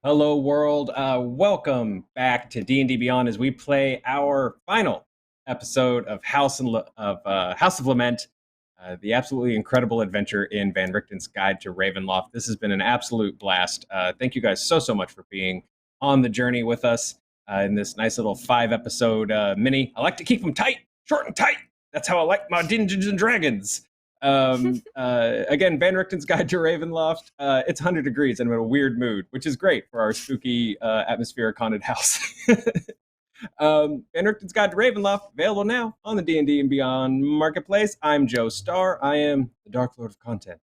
Hello, world. Welcome back to D&D Beyond as we play our final episode of House of Lament, the absolutely incredible adventure in Van Richten's Guide to Ravenloft. This has been an absolute blast. Thank you guys so much for being on the journey with us in this nice little 5-episode mini. I like to keep them tight, short and tight. That's how I like my Dungeons and Dragons. Again, Van Richten's Guide to Ravenloft. It's 100 degrees and I'm in a weird mood, which is great for our spooky atmospheric haunted house. Van Richten's Guide to Ravenloft, available now on the D&D and Beyond marketplace. I'm Joe Starr. I am the Dark Lord of Content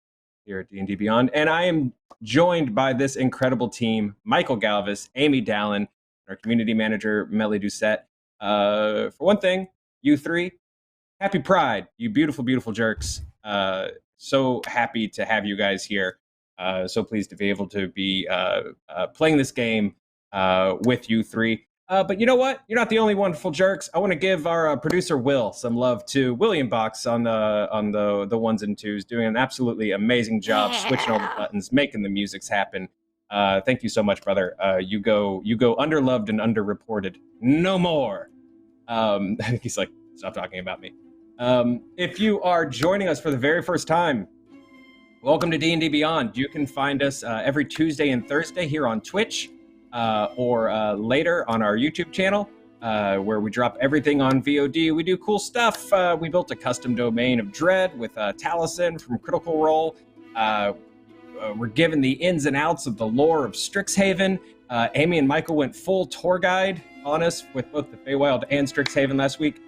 here at D&D Beyond, and I am joined by this incredible team: Michael Galvis, Amy Dallin, our community manager, Melly Doucette. For one thing, you three, happy Pride, you beautiful, beautiful jerks. So happy to have you guys here. So pleased to be able to be playing this game with you three. But you know what? You're not the only wonderful jerks. I want to give our producer Will some love too. William Box on the ones and twos, doing an absolutely amazing job, switching all the buttons, making the musics happen. Thank you so much, brother. You go underloved and underreported. No more. I think he's like, stop talking about me. If you are joining us for the very first time, welcome to D&D Beyond. You can find us every Tuesday and Thursday here on Twitch or later on our YouTube channel where we drop everything on VOD. We do cool stuff. We built a custom domain of Dread with Taliesin from Critical Role. We're given the ins and outs of the lore of Strixhaven. Amy and Michael went full tour guide on us with both the Feywild and Strixhaven last week.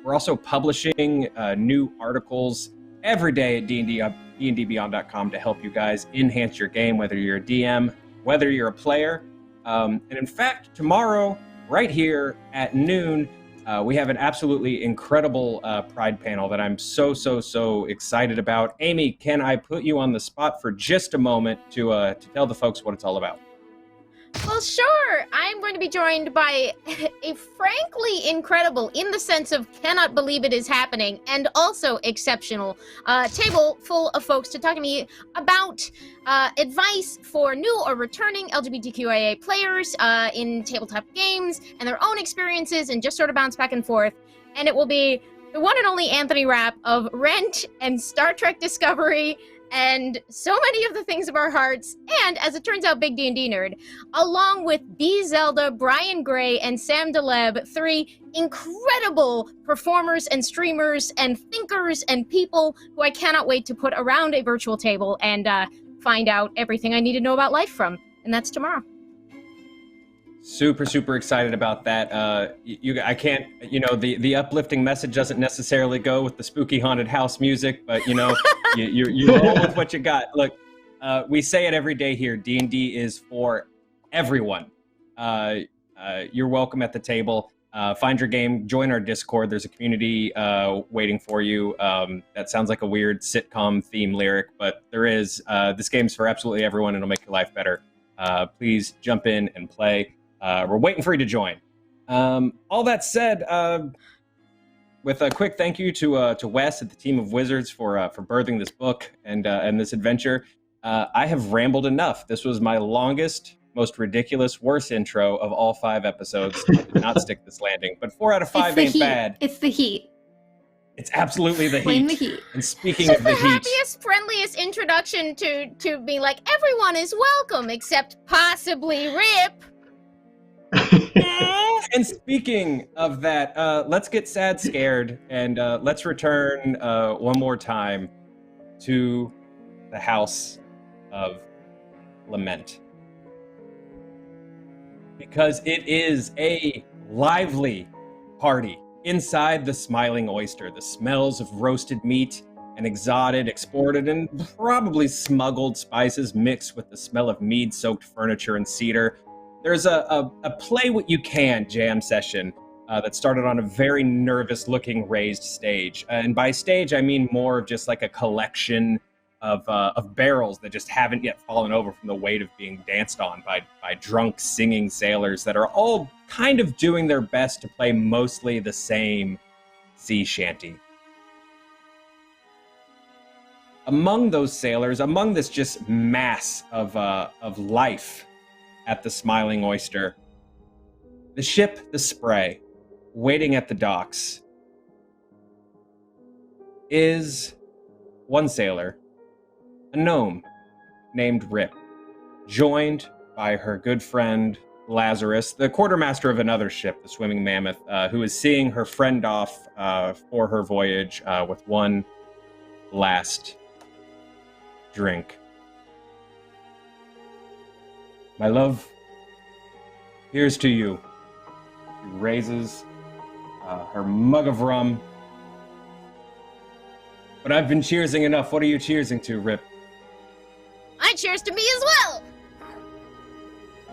We're also publishing new articles every day at dndbeyond.com to help you guys enhance your game, whether you're a DM, whether you're a player. And in fact, tomorrow, right here at noon, we have an absolutely incredible Pride panel that I'm so excited about. Amy, can I put you on the spot for just a moment to tell the folks what it's all about? Well, sure. I'm going to be joined by a frankly incredible, in the sense of cannot believe it is happening, and also exceptional table full of folks to talk to me about advice for new or returning LGBTQIA players in tabletop games and their own experiences, and just sort of bounce back and forth. And it will be the one and only Anthony Rapp of Rent and Star Trek Discovery and so many of the things of our hearts, and as it turns out, big D&D nerd, along with B. Zelda, Brian Gray, and Sam DeLeb, 3 incredible performers and streamers and thinkers and people who I cannot wait to put around a virtual table and find out everything I need to know about life from. And that's tomorrow. Super excited about that. I can't, the uplifting message doesn't necessarily go with the spooky haunted house music, but you roll with what you got. Look, we say it every day here. D&D is for everyone. You're welcome at the table. Find your game. Join our Discord. There's a community waiting for you. That sounds like a weird sitcom theme lyric, but there is. This game's for absolutely everyone, and it'll make your life better. Please jump in and play. We're waiting for you to join. All that said, with a quick thank you to Wes and the team of Wizards for birthing this book and this adventure. I have rambled enough. This was my longest, most ridiculous, worst intro of all 5 episodes. I did not stick this landing, but 4 out of 5 ain't bad. It's the heat. It's absolutely the Blame heat. the heat. And speaking of the heat, happiest, friendliest introduction to be like, everyone is welcome except possibly Rip. And speaking of that, let's get sad scared and let's return one more time to the House of Lament. Because it is a lively party inside the Smiling Oyster. The smells of roasted meat and exported, and probably smuggled spices mixed with the smell of mead-soaked furniture and cedar. There's a play what you can jam session that started on a very nervous-looking raised stage. And by stage, I mean more of just like a collection of barrels that just haven't yet fallen over from the weight of being danced on by drunk singing sailors that are all kind of doing their best to play mostly the same sea shanty. Among those sailors, among this just mass of life, at the Smiling Oyster. The ship, the Spray, waiting at the docks, is one sailor, a gnome named Rip, joined by her good friend Lazarus, the quartermaster of another ship, the Swimming Mammoth, who is seeing her friend off for her voyage with one last drink. My love, here's to you. She raises her mug of rum. But I've been cheersing enough. What are you cheersing to, Rip? I cheers to me as well.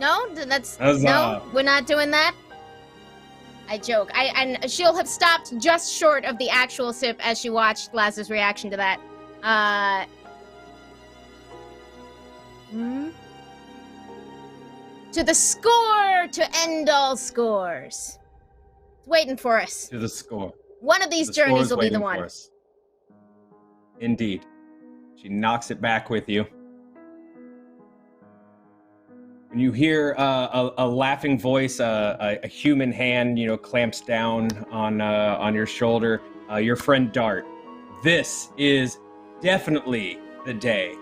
No, that's Huzzah. no. We're not doing that. I joke. And she'll have stopped just short of the actual sip as she watched Lazarus' reaction to that. To the score to end all scores. It's waiting for us. To the score. One of these journeys will be the one. Indeed. She knocks it back with you. When you hear a laughing voice, a human hand, clamps down on your shoulder, your friend Dart. This is definitely the day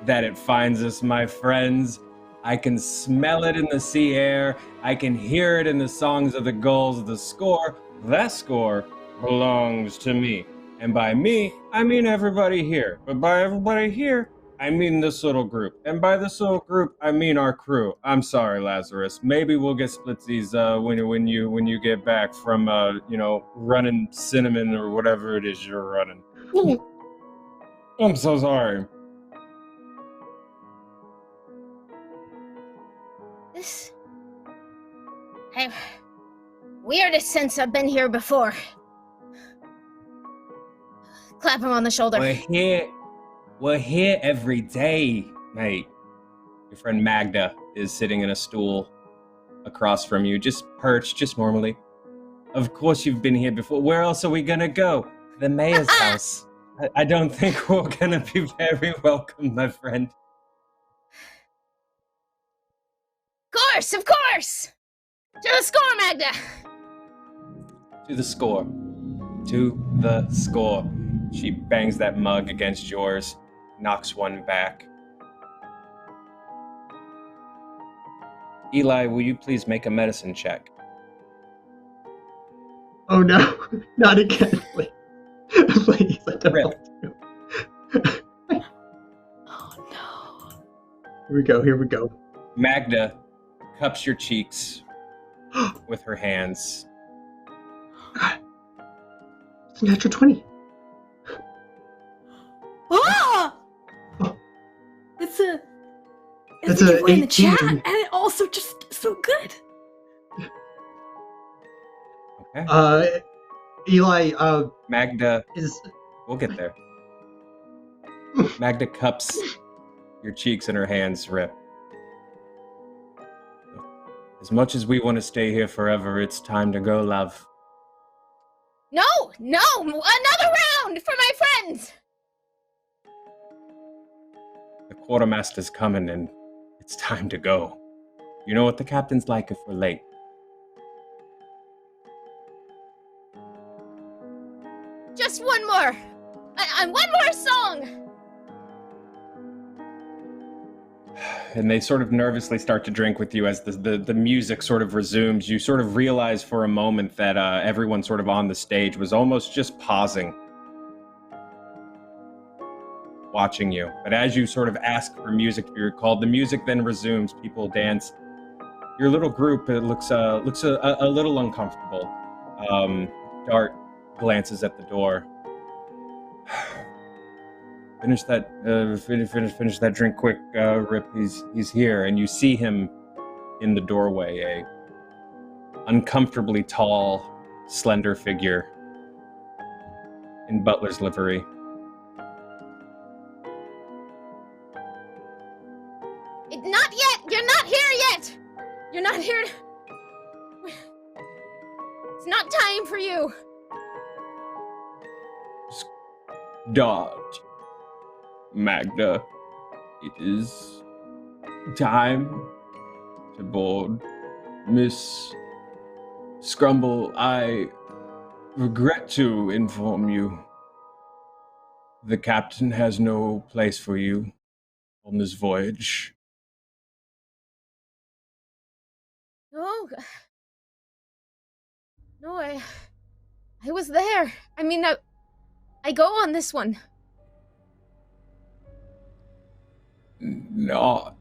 that it finds us, my friends. I can smell it in the sea air. I can hear it in the songs of the gulls. The score, that score, belongs to me. And by me, I mean everybody here. But by everybody here, I mean this little group. And by this little group, I mean our crew. I'm sorry, Lazarus. Maybe we'll get splitsies when you get back from running cinnamon or whatever it is you're running. I'm so sorry. This weirdest sense I've been here before. Clap him on the shoulder. We're here every day, mate. Your friend Magda is sitting in a stool across from you, just perched, just normally. Of course you've been here before. Where else are we gonna go? The mayor's house. I don't think we're gonna be very welcome, my friend. Of course! To the score, Magda! To the score. To the score. She bangs that mug against yours, knocks one back. Eli, will you please make a medicine check? Oh no, not again, please. Please, I don't want to. Oh no. Here we go. Magda cups your cheeks with her hands. It's a natural 20. Ah! It's a That's a giveaway in the 18. chat, and it also just so good. Okay. Eli, Magda, is... we'll get there. Magda cups your cheeks in her hands, Rip. As much as we want to stay here forever, it's time to go, love. No! Another round for my friends! The quartermaster's coming and it's time to go. You know what the captain's like if we're late. Just one more! And one more song! And they sort of nervously start to drink with you as the music sort of resumes. You sort of realize for a moment that everyone sort of on the stage was almost just pausing, watching you. But as you sort of ask for music to be recalled, the music then resumes. People dance. Your little group looks a little uncomfortable. Dart glances at the door. Finish that drink quick, Rip. He's here, and you see him in the doorway, a uncomfortably tall, slender figure in butler's livery. Not yet! You're not here yet! You're not here. It's not time for you. Dart. Magda, it is time to board. Miss Scrumble, I regret to inform you the captain has no place for you on this voyage. No. No, I was there. I mean, I go on this one. Not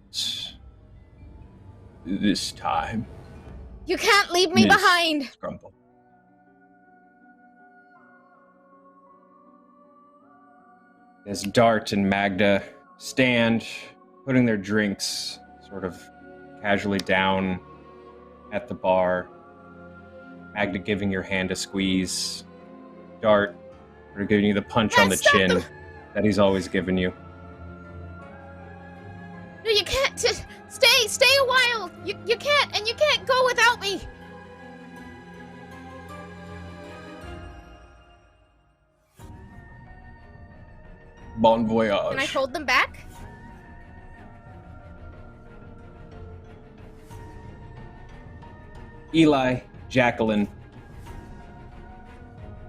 this time. You can't leave me Miss behind. Scrumble. As Dart and Magda stand, putting their drinks sort of casually down at the bar, Magda giving your hand a squeeze, Dart sort of giving you the punch on the chin that he's always given you. No, you can't. Stay a while. You can't, and you can't go without me. Bon voyage. Can I hold them back? Eli, Jacqueline,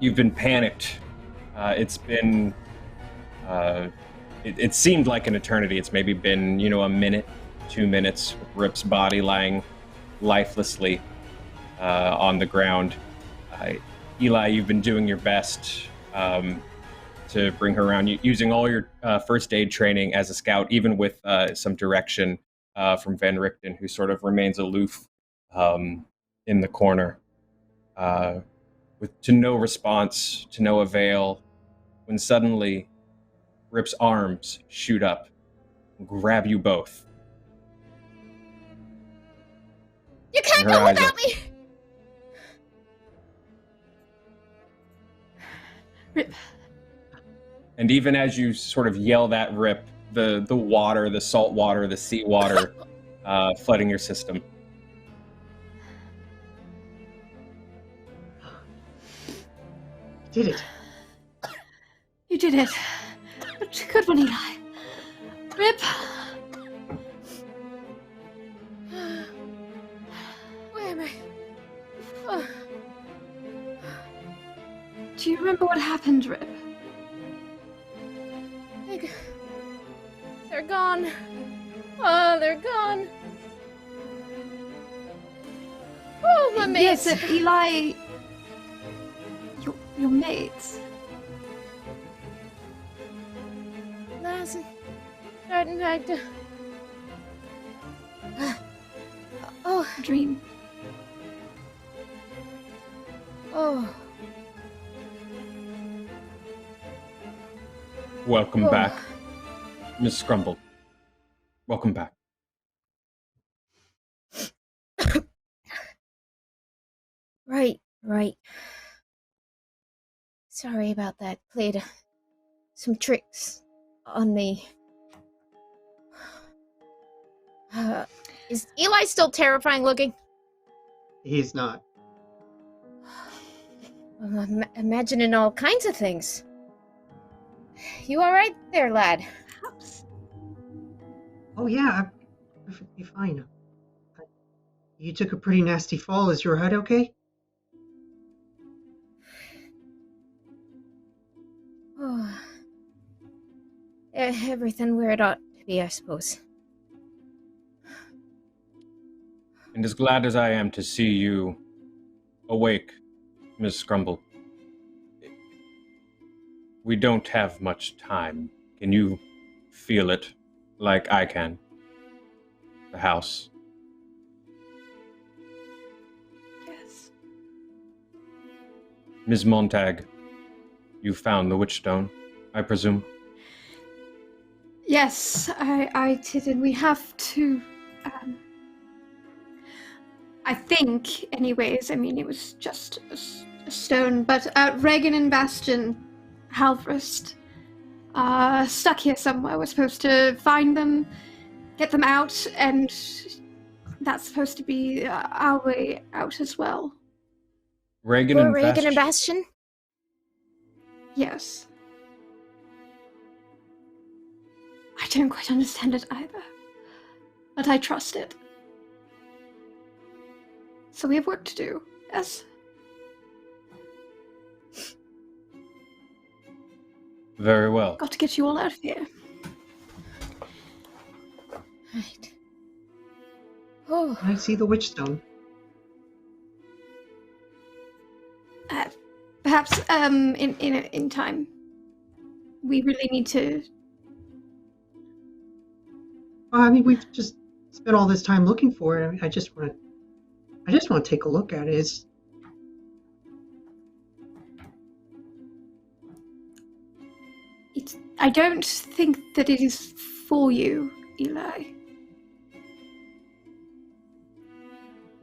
you've been panicked. It's been, it seemed like an eternity. It's maybe been, a minute, 2 minutes, with Rip's body lying lifelessly on the ground. Eli, you've been doing your best to bring her around, using all your first aid training as a scout, even with some direction from Van Richten, who sort of remains aloof in the corner, to no response, to no avail, when suddenly Rip's arms shoot up and grab you both. You can't go without me! Rip. And even as you sort of yell that, Rip, the water, the salt water, the sea water flooding your system. You did it. You did it. Good one, Eli. Rip. Where am I? Oh. Do you remember what happened, Rip? They're gone. Oh, they're gone. Oh, my mates. Yes, Eli... Your mates. Laz and Dart and Magda. Oh. Dream. Oh. Welcome back, Miss Scrumble. Welcome back. Right. Sorry about that. Played some tricks on me. Is Eli still terrifying looking? He's not. I'm imagining all kinds of things. You alright there, lad? Perhaps. Oh yeah, I'm perfectly fine. You took a pretty nasty fall. Is your head okay? Oh. Everything where it ought to be, I suppose. And as glad as I am to see you awake, Miss Scrumble, we don't have much time. Can you feel it like I can? The house. Yes. Ms. Montag, you found the Witchstone, I presume? Yes, I did, and we have to, I think, anyways, I mean, it was just a stone, but Regan and Bastion Halvrist stuck here somewhere. We're supposed to find them, get them out, and that's supposed to be our way out as well. Regan and Bastion? Yes. I don't quite understand it either, but I trust it. So we have work to do. Yes. Very well. Got to get you all out of here. Right. Oh. I see the witch stone. Perhaps in time. We really need to. I mean, we've just spent all this time looking for it. I mean, I just want to take a look at it. I don't think that it is for you, Eli.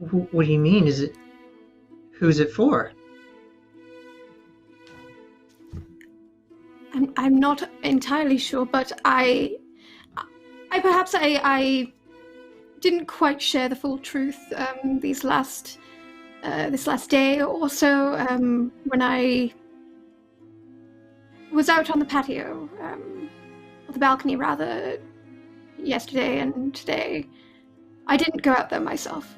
What do you mean? Who's it for? I'm not entirely sure, but I didn't quite share the full truth this last day or so when I was out on the patio, or the balcony rather, yesterday and today. I didn't go out there myself.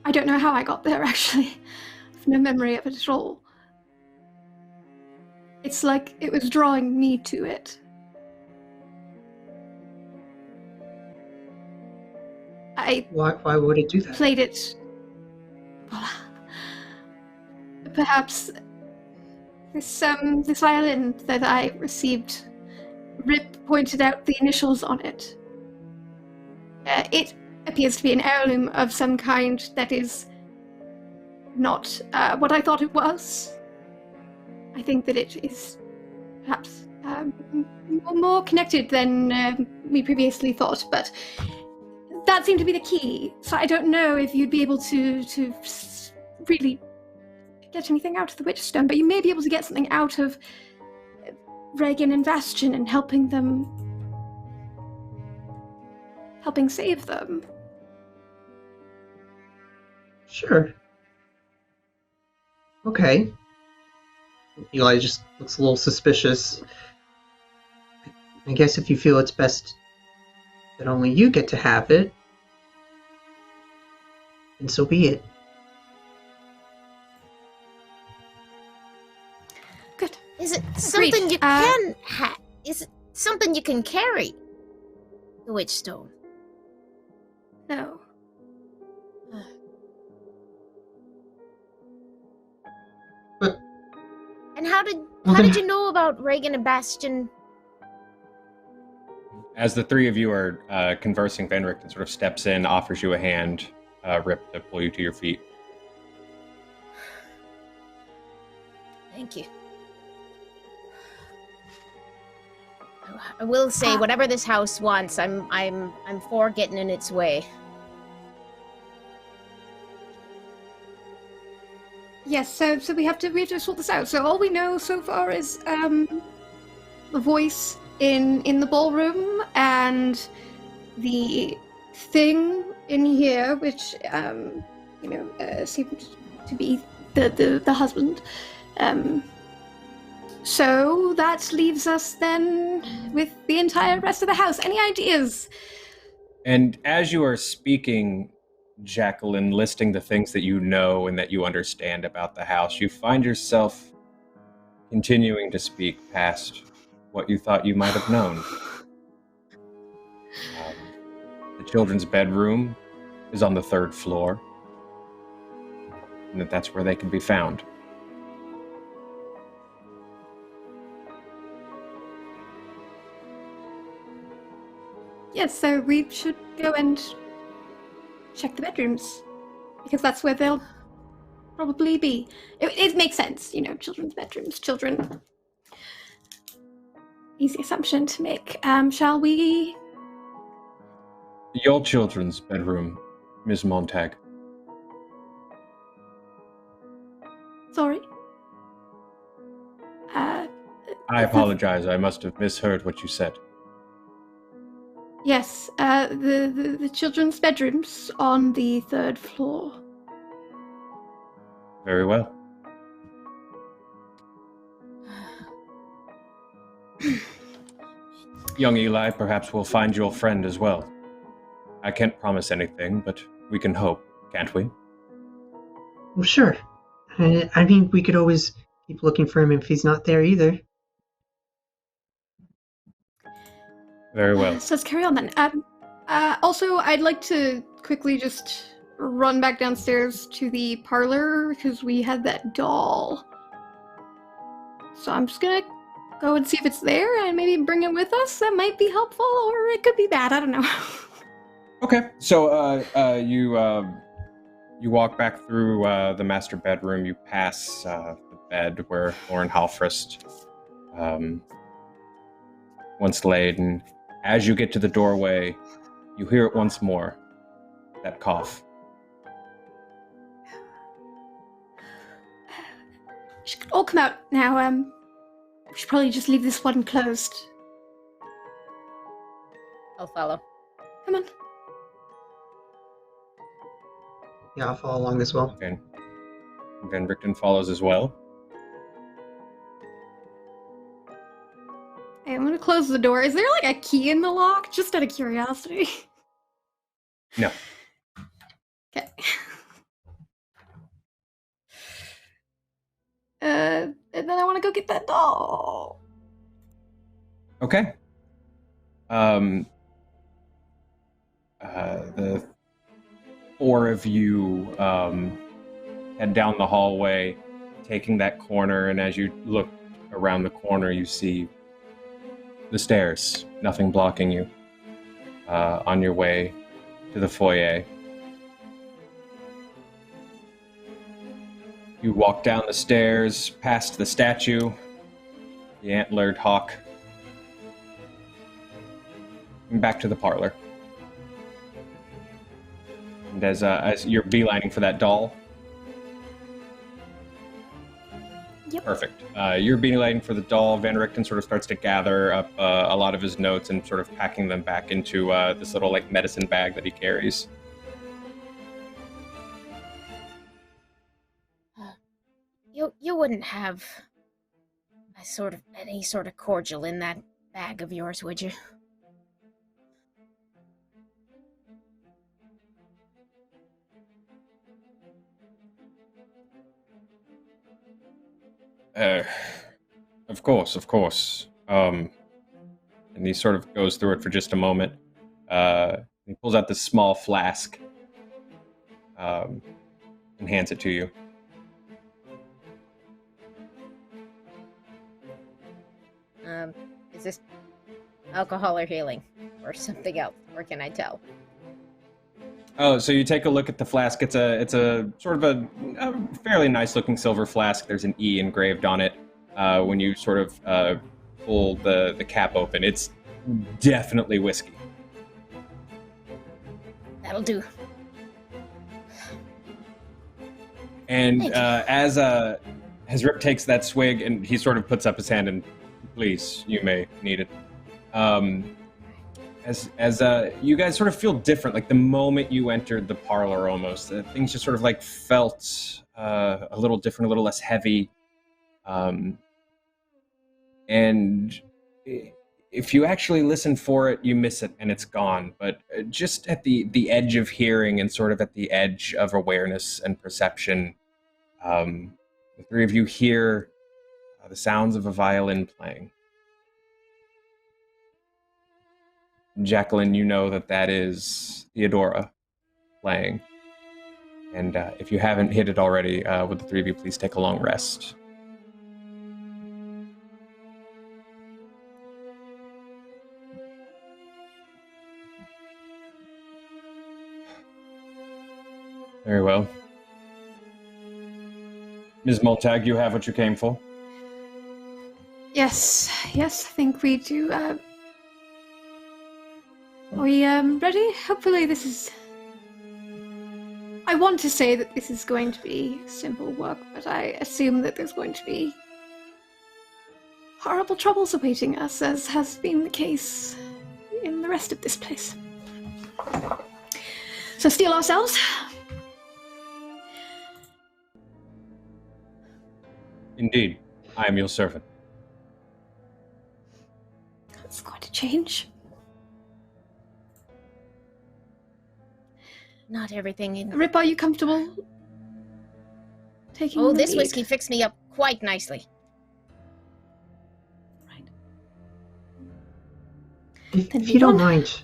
I don't know how I got there, actually. I have no memory of it at all. It's like it was drawing me to it. Why would it do that? Played it. Well, perhaps this violin that I received, Rip pointed out the initials on it. It appears to be an heirloom of some kind that is not what I thought it was. I think that it is perhaps more connected than we previously thought, but that seemed to be the key. So I don't know if you'd be able to really get anything out of the Witchstone, but you may be able to get something out of Regan and Bastion and helping save them. Sure. Okay. Eli just looks a little suspicious. I guess if you feel it's best that only you get to have it, then so be it. Good. Is it something you can have? Is it something you can carry? The Witchstone. No. But And how did then- you know about Regan and Bastion? As the three of you are conversing, Van Richten sort of steps in, offers you a hand, Rip, to pull you to your feet. Thank you. I will say, whatever this house wants, I'm for getting in its way. Yes, so we have to sort this out. So all we know so far is the voice in the ballroom and the thing in here, which seemed to be the husband. So that leaves us then with the entire rest of the house. Any ideas? And as you are speaking, Jacqueline, listing the things that you know and that you understand about the house, you find yourself continuing to speak past what you thought you might have known. The children's bedroom is on the 3rd floor, and that's where they can be found. Yes, so we should go and check the bedrooms, because that's where they'll probably be. It makes sense, children's bedrooms, children. Easy assumption to make. Shall we? Your children's bedroom, Ms. Montag. Sorry? I apologize, I must have misheard what you said. Yes, the children's bedrooms on the 3rd floor. Very well. Young Eli, perhaps we'll find your friend as well. I can't promise anything, but we can hope, can't we? Well, sure. I mean, we could always keep looking for him if he's not there either. Very well. So let's carry on then. Also, I'd like to quickly just run back downstairs to the parlor because we had that doll. So I'm just gonna go and see if it's there and maybe bring it with us. That might be helpful, or it could be bad. I don't know. Okay, so you walk back through the master bedroom. You pass the bed where Lauren Halfrist once laid, and as you get to the doorway, you hear it once more. That cough. We should all come out now. We should probably just leave this one closed. I'll follow. Come on. Yeah, I'll follow along as well. Okay. Van Richten follows as well. Hey, I'm gonna close the door. Is there like a key in the lock? Just out of curiosity. No. Okay. And then I want to go get that doll. Okay. The four of you head down the hallway, taking that corner, and as you look around the corner, you see the stairs, nothing blocking you, on your way to the foyer. You walk down the stairs, past the statue, the antlered hawk, and back to the parlor. And as you're beelining for that doll. Yep. Perfect. You're beelining for the doll. Van Richten sort of starts to gather up a lot of his notes and sort of packing them back into this little like medicine bag that he carries. You wouldn't have any sort of cordial in that bag of yours, would you? Of course. And he sort of goes through it for just a moment. He pulls out this small flask and hands it to you. Is this alcohol or healing? Or something else? Or can I tell? Oh, so you take a look at the flask. It's a sort of a fairly nice looking silver flask. There's an E engraved on it. When you sort of pull the cap open, it's definitely whiskey. That'll do. And as Rip takes that swig, and he sort of puts up his hand and, please, you may need it. As you guys sort of feel different, like the moment you entered the parlor almost, things just sort of like felt a little different, a little less heavy. And if you actually listen for it, you miss it and it's gone. But just at the edge of hearing and sort of at the edge of awareness and perception, the three of you hear the sounds of a violin playing. Jacqueline, you know that is Theodora playing. And if you haven't hit it already, would the three of you please take a long rest? Very well. Ms. Moltag, you have what you came for? Yes, I think we do. Are we ready? Hopefully this is... I want to say that this is going to be simple work, but I assume that there's going to be horrible troubles awaiting us, as has been the case in the rest of this place. So steel ourselves. Indeed, I am your servant. That's quite a change. not everything in... Rip, are you comfortable taking Oh, the this lead? whiskey fixed me up quite nicely. Right. If you don't mind,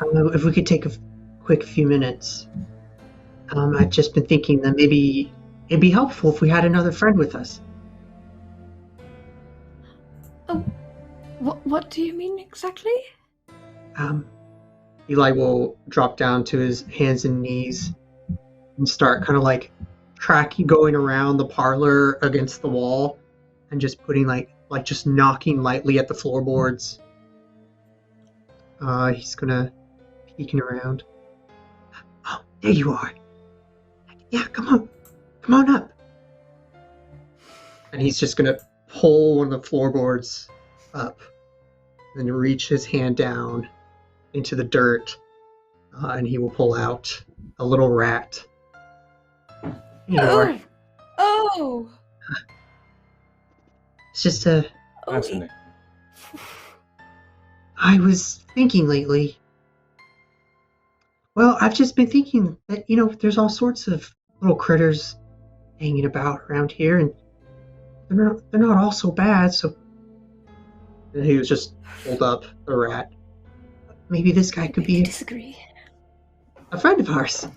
if we could take a quick few minutes. I've just been thinking that maybe it'd be helpful if we had another friend with us. Oh, what do you mean exactly? Eli will drop down to his hands and knees and start kind of like going around the parlor against the wall and just putting like just knocking lightly at the floorboards. He's gonna peeking around. Oh, there you are. Yeah, come on up. And he's just gonna pull one of the floorboards up, and then reach his hand down into the dirt, and he will pull out a little rat. Oh! It's just a. Fascinating. I was thinking lately. Well, I've just been thinking that there's all sorts of little critters hanging about around here, and they're not all so bad. So, and he was just pulled up the rat. Maybe this guy could be disagree. A friend of ours.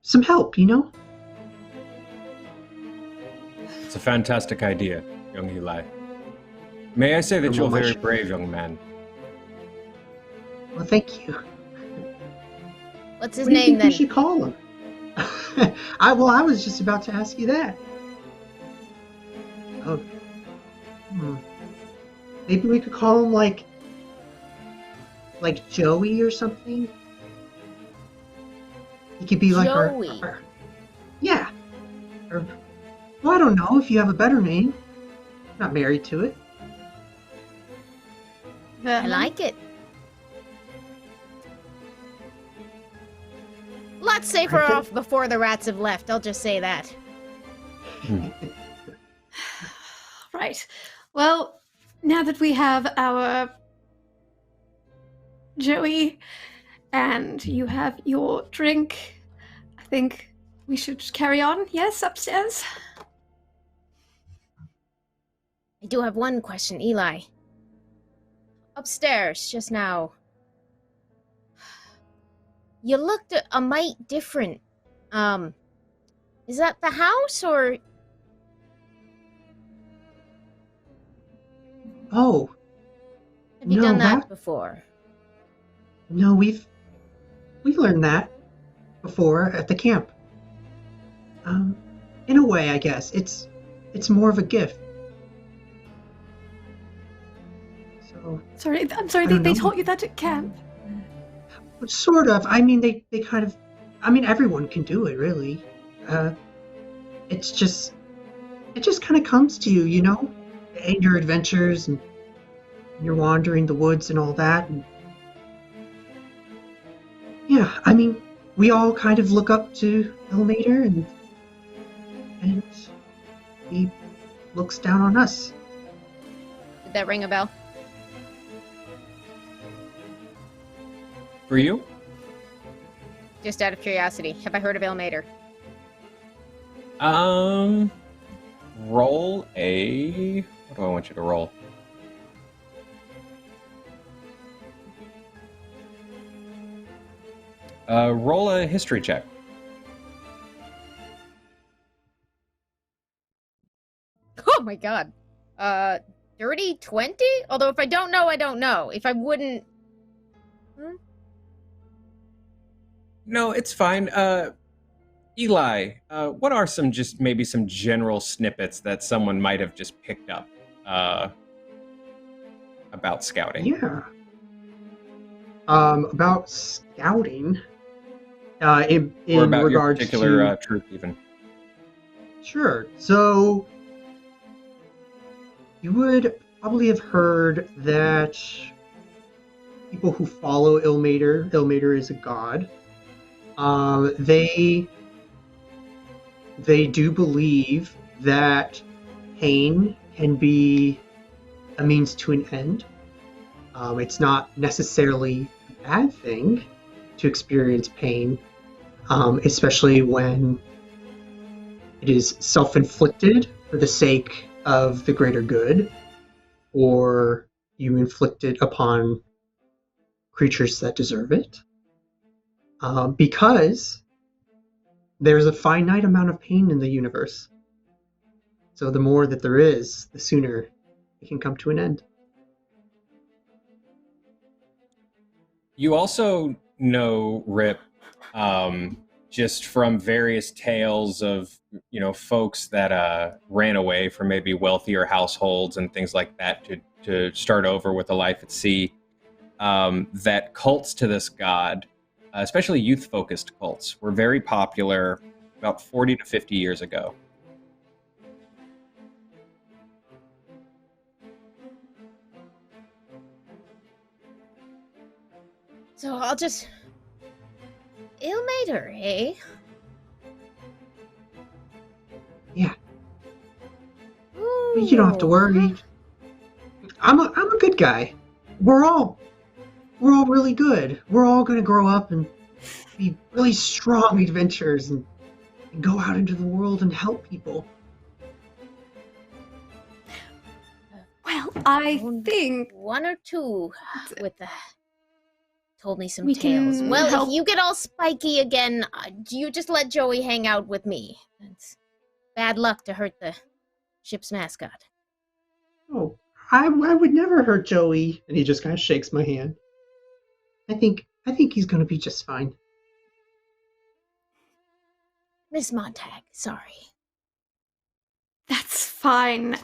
Some help, It's a fantastic idea, young Eli. May I say that you're very brave, young man. Well, thank you. What's his What do you name, think then? we should call him? I was just about to ask you that. Oh, maybe we could call him like Joey or something. He could be like Joey. our yeah. Or, well, I don't know if you have a better name. Not married to it. I like it. Lots safer off before the rats have left, I'll just say that. Right. Well, now that we have our Joey and you have your drink, I think we should carry on. Yes, upstairs? I do have one question, Eli. Upstairs, just now. You looked a mite different. Is that the house, or... Oh. Have you done that before? No, we've learned that before at the camp. In a way, I guess it's more of a gift. So. I'm sorry. They taught you that at camp. Sort of. I mean, they kind of. I mean, everyone can do it, really. It just kind of comes to you, in your adventures and you're wandering the woods and all that. And yeah, I mean, we all kind of look up to Elmater, and he looks down on us. Did that ring a bell? For you? Just out of curiosity, have I heard of Elmater? Roll a... What do I want you to roll? Roll a history check. Oh my god. Dirty 20? Although if I don't know, I don't know. If I wouldn't... No, it's fine. Eli, what are maybe some general snippets that someone might have just picked up about scouting? Yeah. About scouting. In or about regards your particular to troop, even. Sure. So you would probably have heard that people who follow Ilmater is a god. They do believe that pain can be a means to an end. It's not necessarily a bad thing to experience pain. especially when it is self-inflicted for the sake of the greater good, or you inflict it upon creatures that deserve it. Because there's a finite amount of pain in the universe. So the more that there is, the sooner it can come to an end. You also know, Rip, just from various tales of, folks that ran away from maybe wealthier households and things like that to start over with a life at sea, that cults to this god, especially youth-focused cults, were very popular about 40 to 50 years ago. So I'll just ill-mate her, eh? Yeah. You don't have to worry. I'm a good guy. We're all really good. We're all gonna grow up and be really strong adventurers and go out into the world and help people. Well, I think one or two with the told me some we tales. can Well, help. if you get all spiky again, you just let Joey hang out with me. It's bad luck to hurt the ship's mascot. Oh, I would never hurt Joey. And he just kind of shakes my hand. I think he's gonna be just fine. Miss Montag, sorry. That's fine.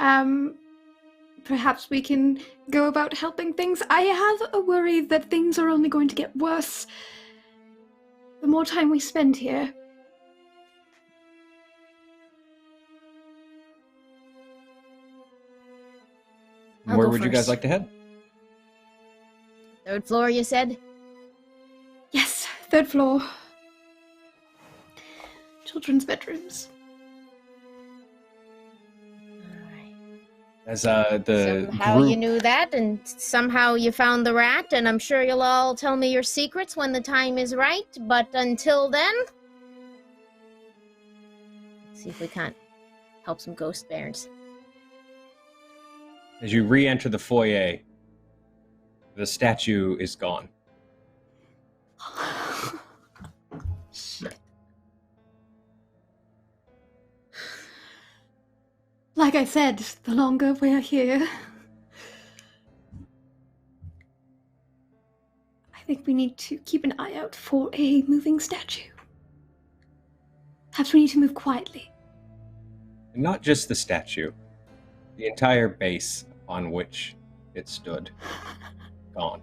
Perhaps we can go about helping things. I have a worry that things are only going to get worse the more time we spend here. I'll Where go would you first. guys like to head? 3rd floor, you said? Yes, 3rd floor. Children's bedrooms. As the Somehow group, you knew that, and somehow you found the rat, and I'm sure you'll all tell me your secrets when the time is right, but until then... Let's see if we can't help some ghost bears. as you re-enter the foyer, the statue is gone. Shit. Like I said, the longer we're here, I think we need to keep an eye out for a moving statue. Perhaps we need to move quietly. And not just the statue, the entire base on which it stood. Gone.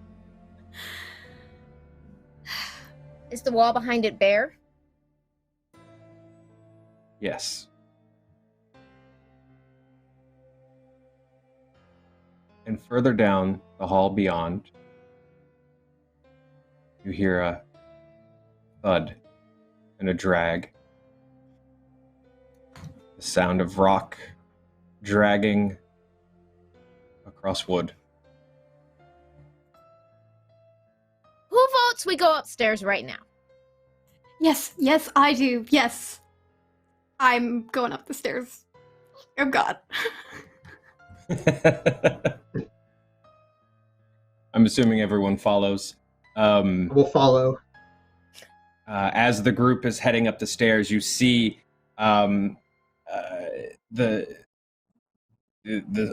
Is the wall behind it bare? Yes. And further down the hall beyond, you hear a thud and a drag. The sound of rock dragging across wood. Who votes we go upstairs right now? Yes, I do. Yes. I'm going up the stairs. Oh god. I'm assuming everyone follows. We'll follow. As the group is heading up the stairs, you see the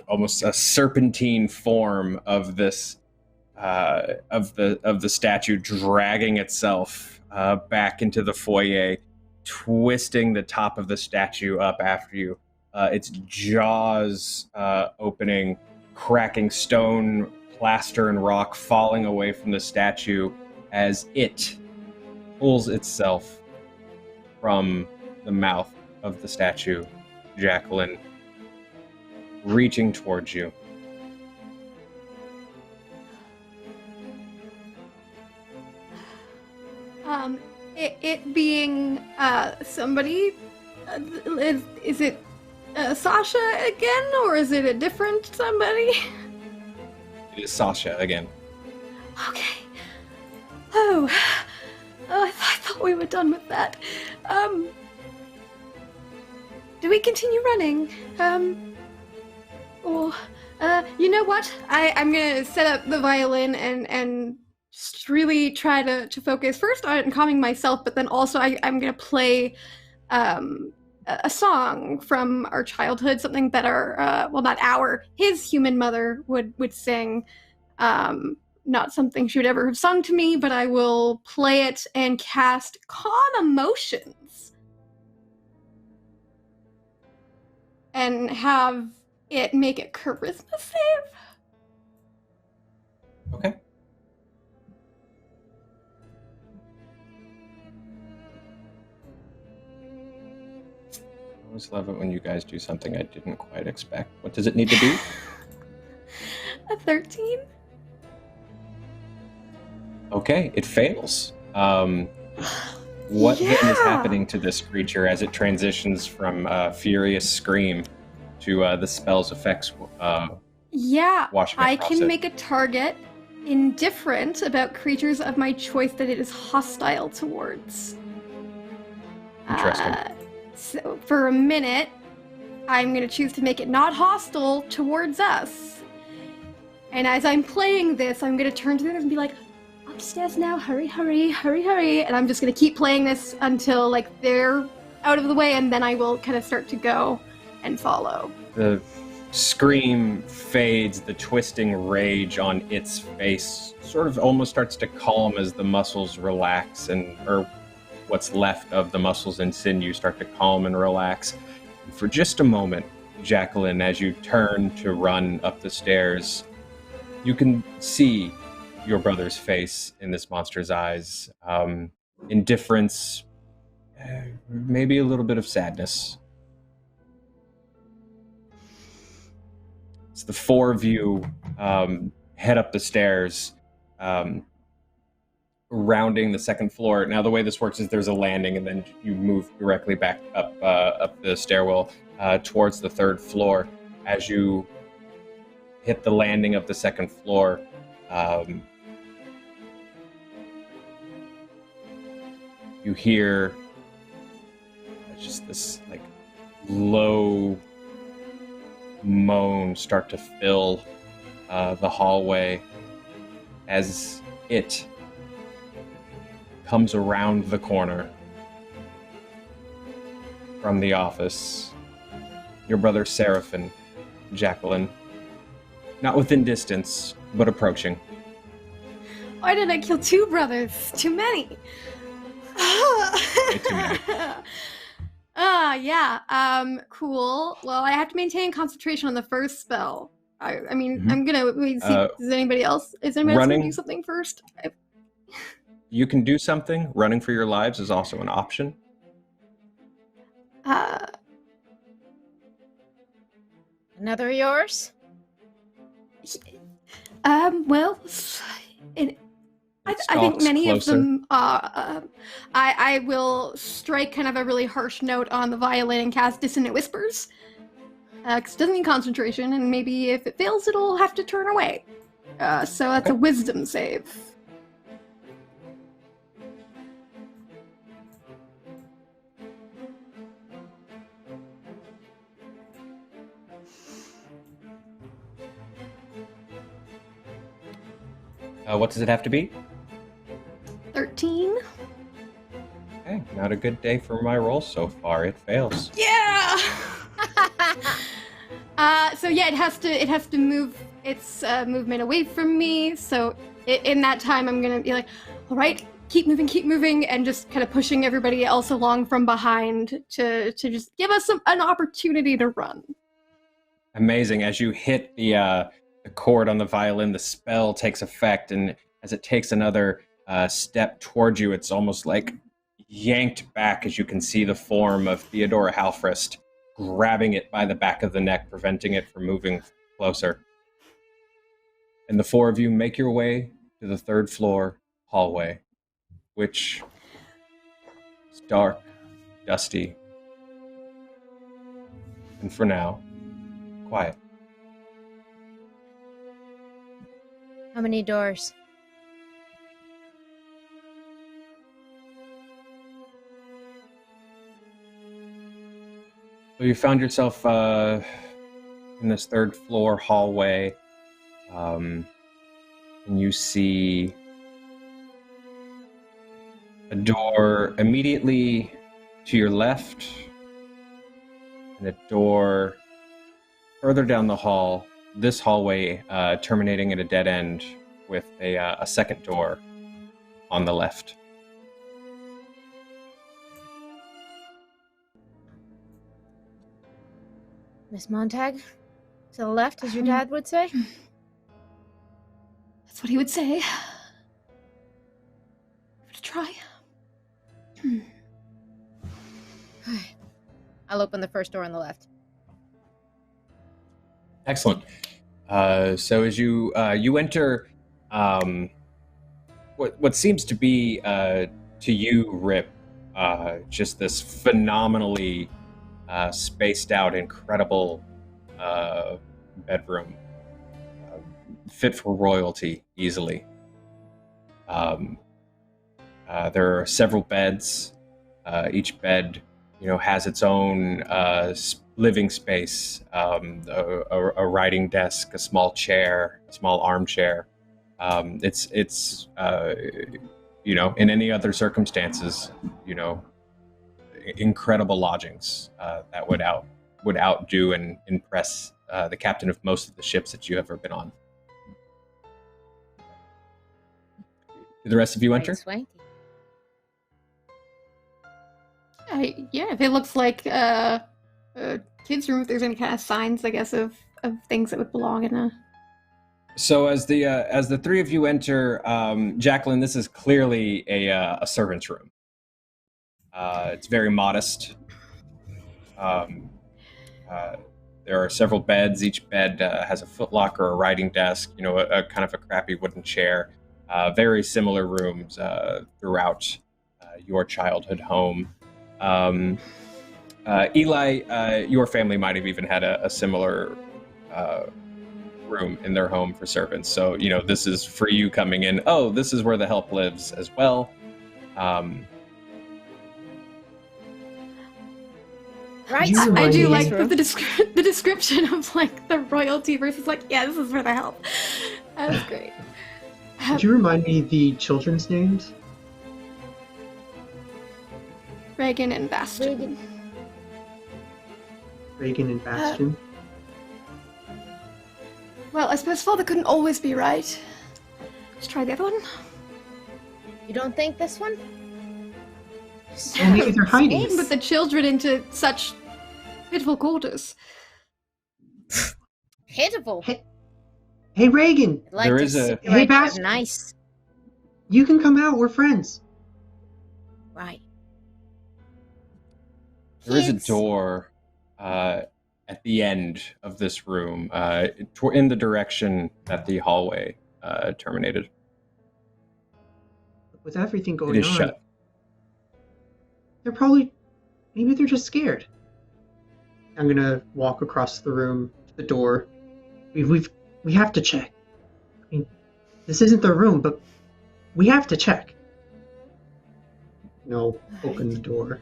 almost a serpentine form of this of the statue dragging itself back into the foyer, twisting the top of the statue up after you. Its jaws opening, cracking stone, plaster, and rock falling away from the statue as it pulls itself from the mouth of the statue, Jacqueline, reaching towards you. It being somebody, is it Sasha again, or is it a different somebody? It is Sasha again. Okay. Oh, I thought we were done with that. Do we continue running? Or, you know what? I'm gonna set up the violin and just really try to focus first on calming myself, but then also I'm gonna play a song from our childhood, something that his human mother would sing. Not something she would ever have sung to me, but I will play it and cast Calm Emotions. And have it make a charisma save. Okay. I always love it when you guys do something I didn't quite expect. What does it need to be? A 13? Okay, it fails. What then is happening to this creature as it transitions from furious scream to the spell's effects washing I across can it? make a target indifferent about creatures of my choice that it is hostile towards. Interesting. So for a minute, I'm going to choose to make it not hostile towards us. And as I'm playing this, I'm going to turn to them and be like, upstairs now, hurry, hurry, hurry, hurry. And I'm just going to keep playing this until like they're out of the way, and then I will kind of start to go and follow. The scream fades, the twisting rage on its face sort of almost starts to calm as the muscles relax, or what's left of the muscles and sinew start to calm and relax. And for just a moment, Jacqueline, as you turn to run up the stairs, you can see your brother's face in this monster's eyes. Indifference, maybe a little bit of sadness. It's the four of you head up the stairs, rounding the second floor. Now, the way this works is there's a landing, and then you move directly back up the stairwell towards the third floor. As you hit the landing of the second floor, you hear just this like low moan start to fill the hallway as it comes around the corner from the office. Your brother Seraphin, Jacqueline, not within distance, but approaching. Why did I kill two brothers? Too many. Way too many. Cool. Well, I have to maintain concentration on the first spell. I mean, Mhm. I'm gonna wait, see. Is anybody else gonna do something first? You can do something. Running for your lives is also an option. Another of yours? Well, I think many closer. of them. I will strike kind of a really harsh note on the violin and cast Dissonant Whispers. Because it doesn't need concentration, and maybe if it fails, it'll have to turn away. So that's a Wisdom save. What does it have to be? 13. Okay, not a good day for my roll so far. It fails. Yeah. So yeah, it has to move its movement away from me. So in that time, I'm gonna be like, all right, keep moving, and just kind of pushing everybody else along from behind to just give us an opportunity to run. Amazing. As you hit the chord on the violin, the spell takes effect, and as it takes another step towards you, it's almost like yanked back as you can see the form of Theodora Halfrist grabbing it by the back of the neck, preventing it from moving closer. And the four of you make your way to the third floor hallway, which is dark, dusty, and for now, quiet. How many doors? So you found yourself in this third floor hallway, and you see a door immediately to your left, and a door further down the hall. This hallway terminating at a dead end with a second door on the left. Miss Montag, to the left, as your dad would say. That's what he would say. Give it a try. I'll open the first door on the left. Excellent. So as you enter, what seems to be to you, Rip, just this phenomenally spaced out, incredible bedroom, fit for royalty easily. There are several beds. Each bed, has its own living space, a writing desk, a small chair, a small armchair. It's in any other circumstances, incredible lodgings that would outdo and impress the captain of most of the ships that you've ever been on. Do the rest of you enter? Quite swanky. Yeah, if it looks like a kid's room, if there's any kind of signs, I guess, of things that would belong in a... So as the three of you enter, Jacqueline, this is clearly a servant's room. It's very modest. There are several beds. Each bed has a footlocker, a writing desk, a kind of a crappy wooden chair. Very similar rooms throughout your childhood home. Eli, your family might have even had a similar room in their home for servants. So, this is for you coming in. Oh, this is where the help lives as well. Right. I do like the description of like the royalty versus like, yeah, this is for the help. That was great. Could you remind me the children's names? Reagan and Bastion. Reagan and Bastion. Well, I suppose father couldn't always be right. Let's try the other one. You don't think this one? Well, maybe they're hiding. Put the children into such pitiful quarters. Pitiful. Hey, Reagan. I'd like There to is see a- you Hey, right there. Bas- Nice. You can come out. We're friends. Right. There is a Kids. door at the end of this room, in the direction that the hallway terminated. With everything It going is on, shut. maybe they're just scared. I'm gonna walk across the room to the door. We have to check. I mean, this isn't their room, but we have to check. No, open the door.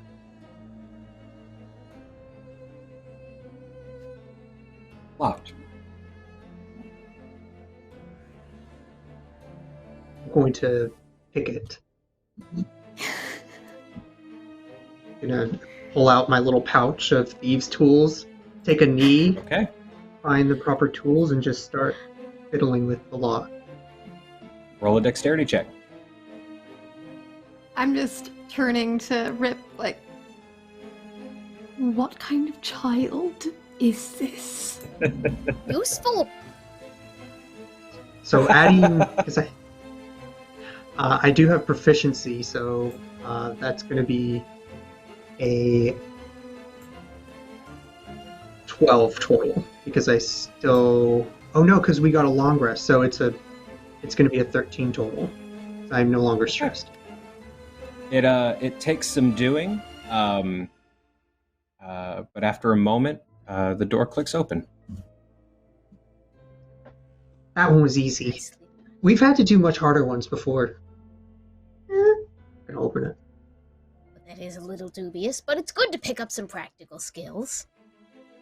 Locked. I'm going to pick it. Gonna pull out my little pouch of thieves' tools, take a knee, Okay. find the proper tools, and just start fiddling with the lock. Roll a dexterity check. I'm just turning to Rip like, what kind of child is this? Useful. So adding, because I do have proficiency, so that's going to be a 12 total because I still. Oh no, because we got a long rest, so it's going to be a 13 total. So I'm no longer stressed. It takes some doing, but after a moment, the door clicks open. That one was easy. Nicely done. We've had to do much harder ones before. I'm gonna open it. But that is a little dubious, but it's good to pick up some practical skills.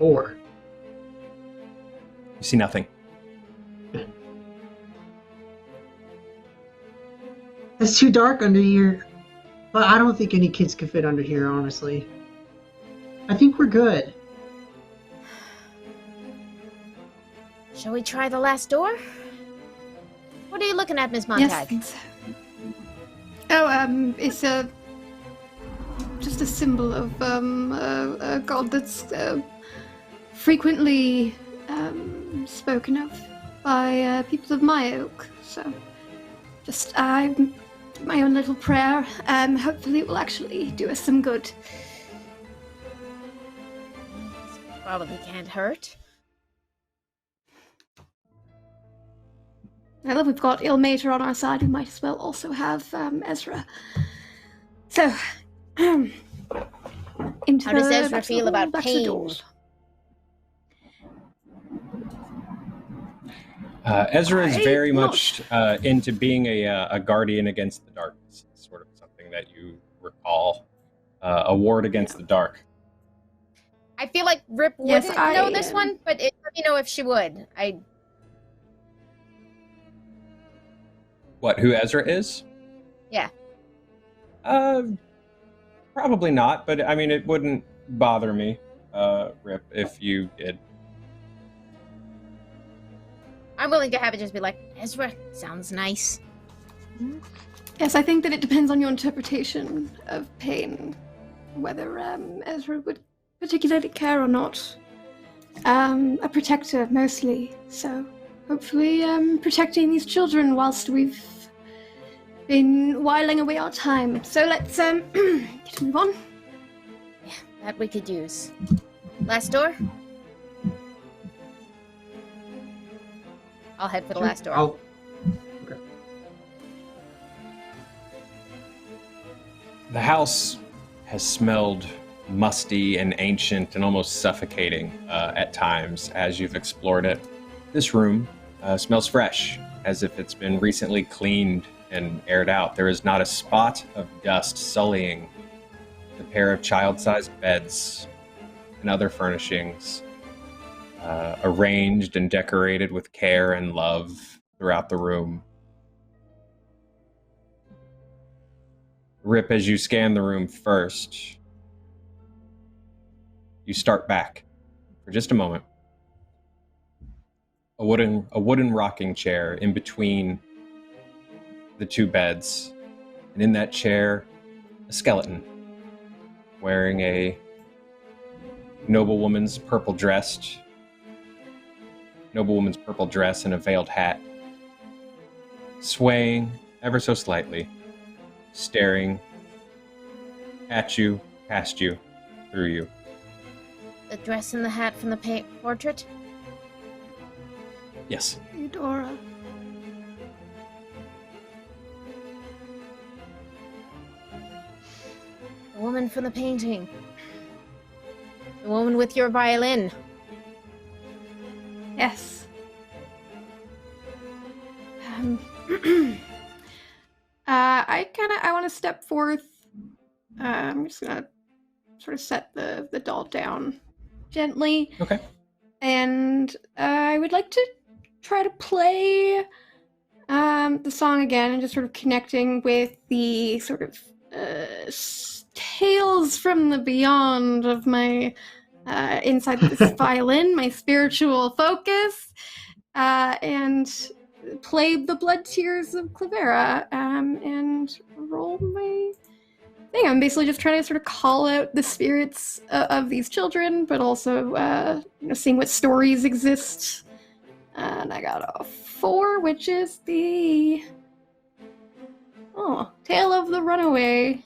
4. You see nothing. It's too dark under here. But I don't think any kids could fit under here, honestly. I think we're good. Shall we try the last door? What are you looking at, Miss Yes, Montag? I think so. Oh, it's just a symbol of a god that's frequently spoken of by people of my ilk. So, just my own little prayer. Hopefully, it will actually do us some good. Probably can't hurt. Now that we've got Ilmater on our side, we might as well also have Ezra. So, into How does the- Ezra back to the feel hall, about back to the pain? doors. Ezra is I very not- much into being a guardian against the darkness. It's sort of something that you recall. A ward against the dark. I feel like Rip Yes, wouldn't I, know this one, but let me know if she would. What, who Ezra is? Yeah. Probably not, but I mean, it wouldn't bother me, Rip, if you did. I'm willing to have it just be like, Ezra, sounds nice. Yes, I think that it depends on your interpretation of pain, whether Ezra would particularly care or not. A protector, mostly, so hopefully protecting these children whilst we've been whiling away our time. So let's get to move on. Yeah, that we could use. Last door? I'll head for the last door. Oh. Okay. The house has smelled musty and ancient and almost suffocating at times as you've explored it. This room smells fresh, as if it's been recently cleaned and aired out. There is not a spot of dust sullying the pair of child-sized beds and other furnishings, arranged and decorated with care and love throughout the room. Rip, as you scan the room first, you start back for just a moment. A wooden rocking chair in between the two beds, and in that chair, a skeleton wearing a noblewoman's purple dress and a veiled hat, swaying ever so slightly, staring at you, past you, through you. The dress and the hat from the portrait? Yes. Eudora. The woman from the painting. The woman with your violin. Yes. I want to step forth. I'm just gonna sort of set the doll down gently. Okay. And I would like to try to play the song again and just sort of connecting with the sort of tales from the beyond of my inside this violin, my spiritual focus, and play the Blood Tears of Clavera and roll my thing. I'm basically just trying to sort of call out the spirits of these children, but also seeing what stories exist. And I got a 4, which is the Tale of the Runaway.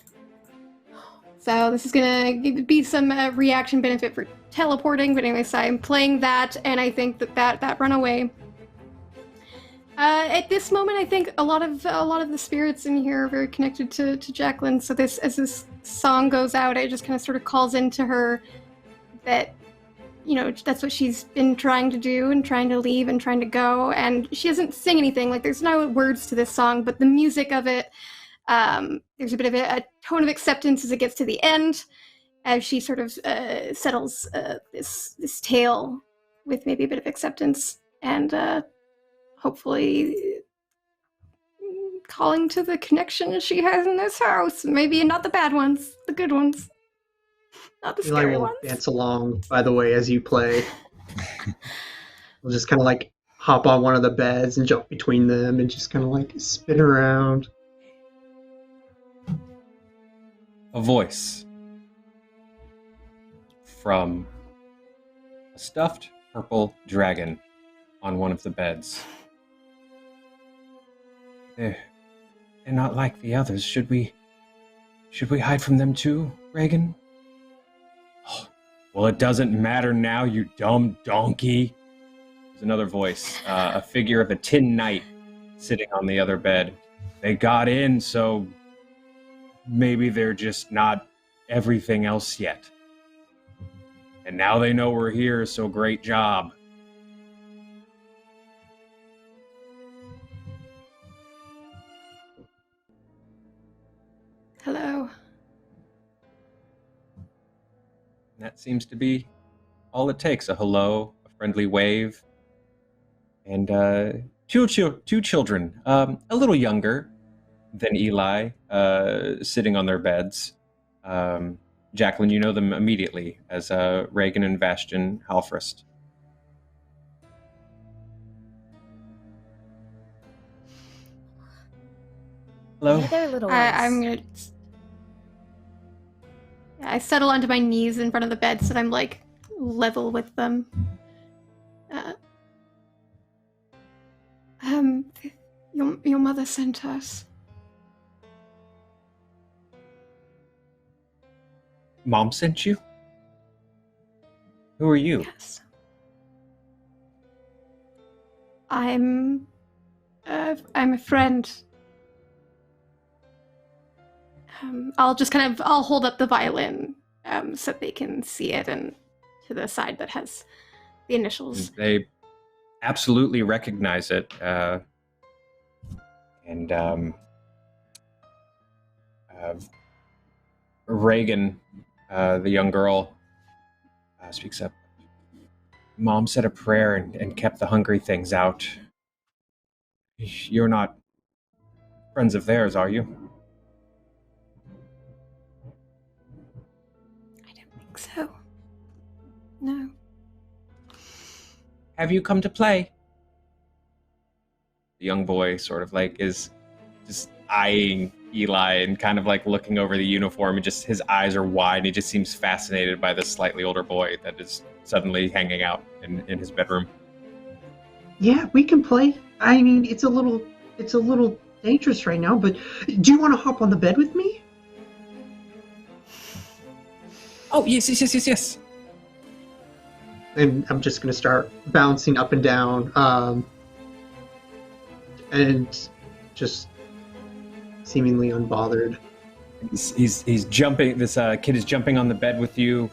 So this is gonna be some reaction benefit for teleporting, but anyways, I'm playing that, and I think that runaway. At this moment, I think a lot of the spirits in here are very connected to Jacqueline. So as this song goes out, it just kind of sort of calls into her that, that's what she's been trying to do and trying to leave and trying to go. And she doesn't sing anything. Like, there's no words to this song, but the music of it, there's a bit of a tone of acceptance as it gets to the end. as she sort of settles this tale with maybe a bit of acceptance and hopefully calling to the connection she has in this house. Maybe not the bad ones, the good ones. Not the Eli scary will ones. dance along, by the way, as you play. We'll just kind of like hop on one of the beds and jump between them and just kind of like spin around. A voice from a stuffed purple dragon on one of the beds. They're not like the others. Should we hide from them too, Reagan? Oh, well, it doesn't matter now, you dumb donkey. There's another voice, a figure of a tin knight sitting on the other bed. They got in, so maybe they're just not everything else yet. And now they know we're here, so great job. Hello. That seems to be all it takes. A hello, a friendly wave, and two children, a little younger than Eli, sitting on their beds. Jacqueline, you know them immediately as Reagan and Bastion Halfrist. Hello? Yeah, they're little ones. I'm gonna. I settle onto my knees in front of the bed so that I'm like level with them. Your mother sent us. Mom sent you? Who are you? Yes. I'm a friend. I'll hold up the violin so they can see it, and to the side that has the initials. They absolutely recognize it. Reagan, the young girl, speaks up. Mom said a prayer and kept the hungry things out. You're not friends of theirs, are you? I don't think so. No. Have you come to play? The young boy sort of like is just eyeing Eli and kind of like looking over the uniform, and just his eyes are wide and he just seems fascinated by this slightly older boy that is suddenly hanging out in his bedroom. Yeah, we can play. I mean, it's a little dangerous right now, but do you want to hop on the bed with me? Oh, yes. And I'm just going to start bouncing up and down, and just seemingly unbothered. He's jumping. This kid is jumping on the bed with you.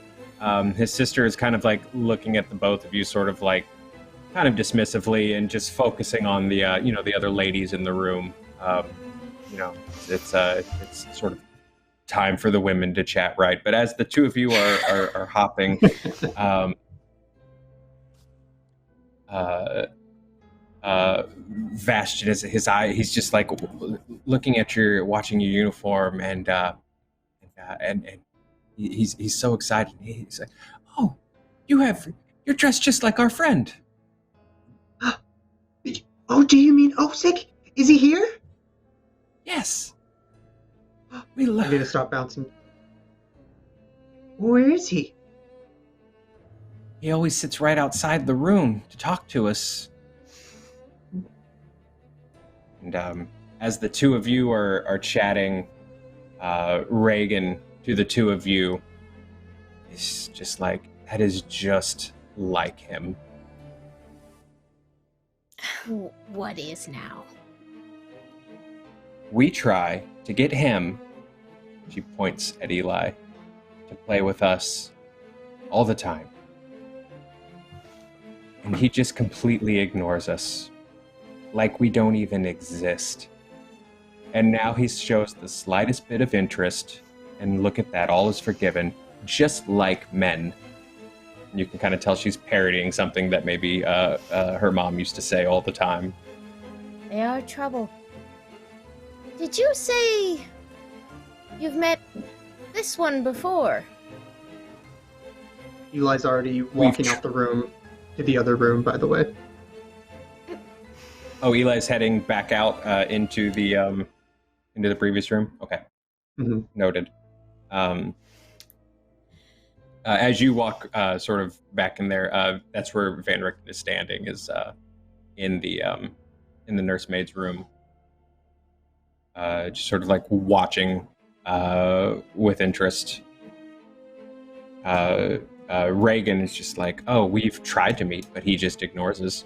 His sister is kind of like looking at the both of you, sort of like, kind of dismissively, and just focusing on the the other ladies in the room. It's sort of time for the women to chat, right? But as the two of you are hopping, Vashtin is his eye. He's just like looking at watching your uniform, and he's so excited. He's like, "Oh, you're dressed just like our friend." Oh, do you mean Osik? Is he here? Yes. I'm gonna stop bouncing. Where is he? He always sits right outside the room to talk to us. And as the two of you are chatting, Reagan, to the two of you, is just like, that is just like him. What is now? We try to get him, she points at Eli, to play with us all the time. And he just completely ignores us, like we don't even exist. And now he shows the slightest bit of interest, and look at that, all is forgiven. just like men. You can kind of tell she's parodying something that maybe her mom used to say all the time. They are trouble. Did you say you've met this one before? Eli's already walking out the room to the other room, by the way. Oh, Eli's heading back out into the previous room? Okay. Mm-hmm. Noted. As you walk sort of back in there, that's where Van Richten is standing, is in the nursemaid's room. Just sort of like watching with interest. Reagan is just like, oh, we've tried to meet, but he just ignores us.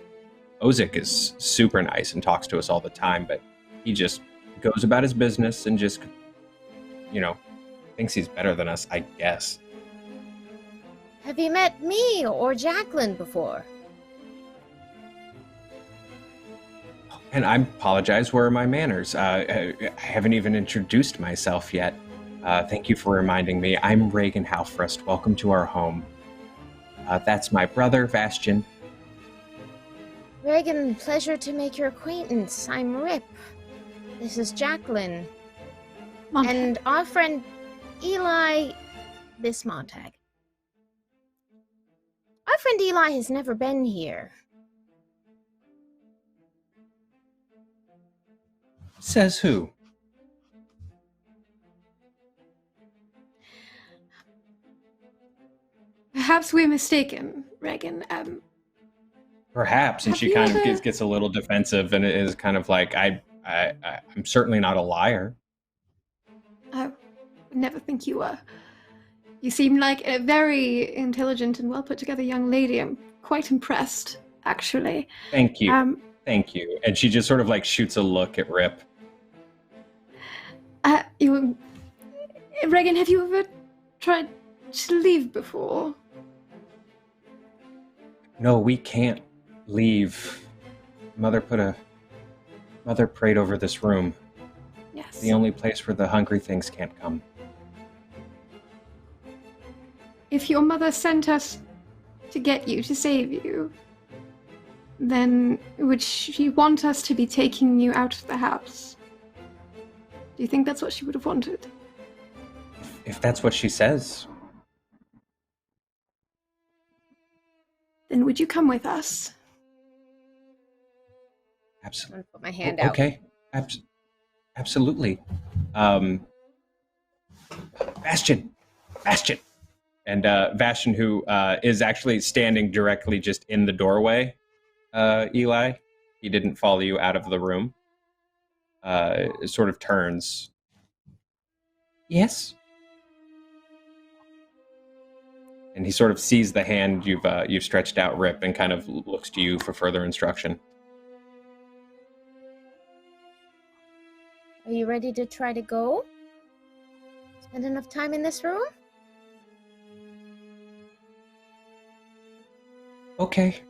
Ozik is super nice and talks to us all the time, but he just goes about his business and just, thinks he's better than us, I guess. Have you met me or Jacqueline before? And I apologize, where are my manners? I haven't even introduced myself yet. Thank you for reminding me. I'm Reagan Halfrest. Welcome to our home. That's my brother, Vastion. Reagan, pleasure to make your acquaintance. I'm Rip. This is Jacqueline. Montag. And our friend Eli, this Montag. Our friend Eli has never been here. Says who? Perhaps we're mistaken, Reagan. Perhaps, and Have she you kind of ever- gets a little defensive, and it is kind of like, I'm certainly not a liar. I would never think you were. You seem like a very intelligent and well put together young lady. I'm quite impressed, actually. Thank you. Thank you. And she just sort of like shoots a look at Rip. Reagan, have you ever tried to leave before? No, we can't leave. Mother prayed over this room. Yes. The only place where the hungry things can't come. If your mother sent us to get you, to save you, then would she want us to be taking you out of the house? Do you think that's what she would have wanted? If that's what she says. Then would you come with us? I'm Absolutely. gonna put my hand out. Okay. Absolutely. Bastion. And Bastion, who is actually standing directly just in the doorway, Eli, he didn't follow you out of the room, sort of turns. Yes? And he sort of sees the hand you've stretched out, Rip, and kind of looks to you for further instruction. Are you ready to try to go? Spend enough time in this room? Okay.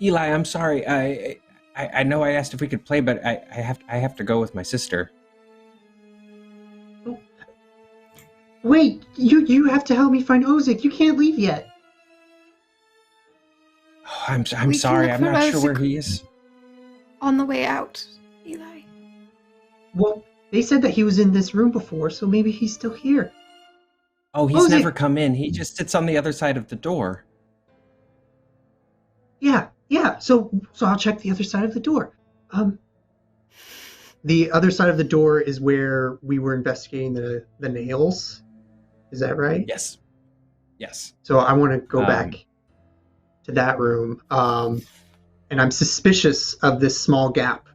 Eli, I'm sorry. I know I asked if we could play, but I have to go with my sister. Wait, you have to help me find Ozik. You can't leave yet. Oh, I'm We sorry. can I'm look not for sure where Ozik. he is. On the way out, Eli. Well, they said that he was in this room before, so maybe he's still here. Oh, he's Ozik! never come in. He just sits on the other side of the door. Yeah. So I'll check the other side of the door. The other side of the door is where we were investigating the nails. Is that right? Yes. So I want to go back to that room. And I'm suspicious of this small gap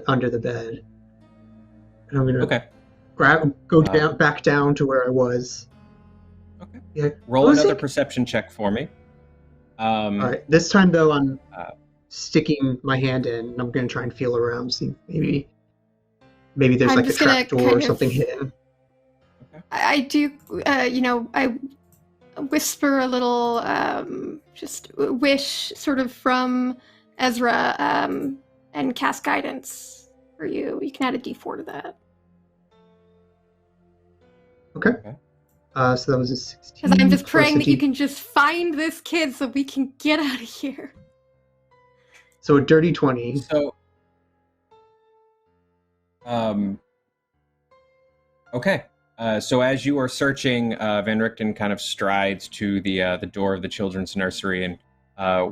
under the bed. And I'm gonna Okay. back down to where I was. Okay. Yeah. Roll Ozik? another perception check for me. All right. This time though, I'm sticking my hand in, and I'm gonna try and feel around, see maybe there's I'm like a just gonna trap door or kind of- something hidden. I do, I whisper a little, just wish sort of from Ezra, and cast guidance for you. You can add a d4 to that. Okay. Okay. So that was a 16. Because I'm just plus praying a that you D- can just find this kid so we can get out of here. So a dirty 20. So, okay. So as you are searching, Van Richten kind of strides to the door of the children's nursery and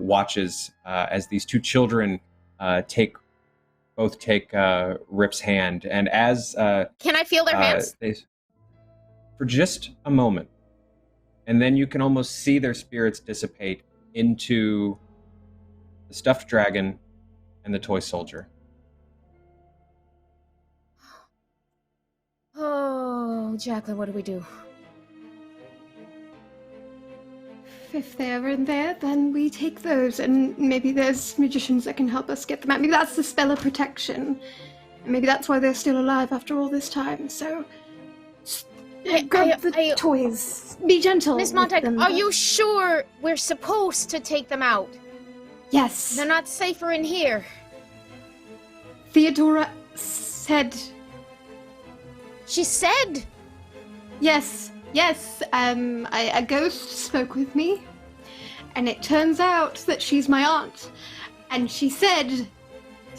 watches as these two children take Rip's hand, and as Can I feel their hands? for just a moment, and then you can almost see their spirits dissipate into the stuffed dragon and the toy soldier. Oh, Jacqueline, what do we do? If they're in there, then we take those, and maybe there's magicians that can help us get them out. Maybe that's the spell of protection. And maybe that's why they're still alive after all this time. So, grab the toys. Be gentle. Miss with Montag, them, are but- you sure we're supposed to take them out? Yes. They're not safer in here. Theodora said... She said... Yes. A ghost spoke with me, and it turns out that she's my aunt, and she said,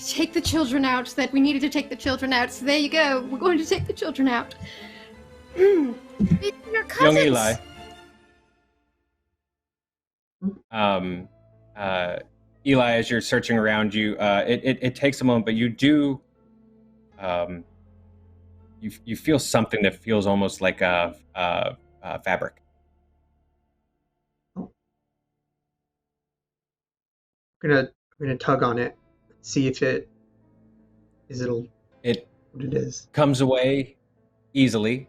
take the children out, that we needed to take the children out, so there you go, we're going to take the children out. These are your cousins. Young Eli. Eli, as you're searching around you, it takes a moment, but you do, you feel something that feels almost like a fabric. I'm gonna tug on it, see if it what it is. Comes away easily.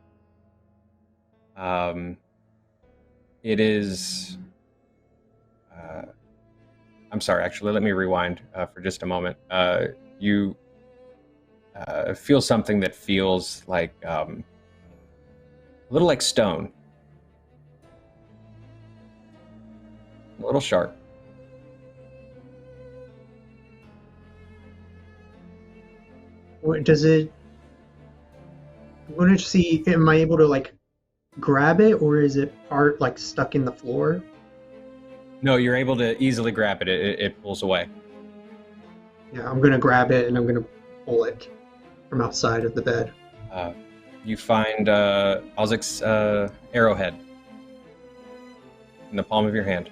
It is. I'm sorry. Actually, let me rewind for just a moment. You feel something that feels like a little like stone, a little sharp. What does it? I want to see. Am I able to like grab it, or is it part like stuck in the floor? No, you're able to easily grab it. It pulls away. Yeah, I'm gonna grab it and I'm gonna pull it from outside of the bed. You find Ozik's arrowhead in the palm of your hand.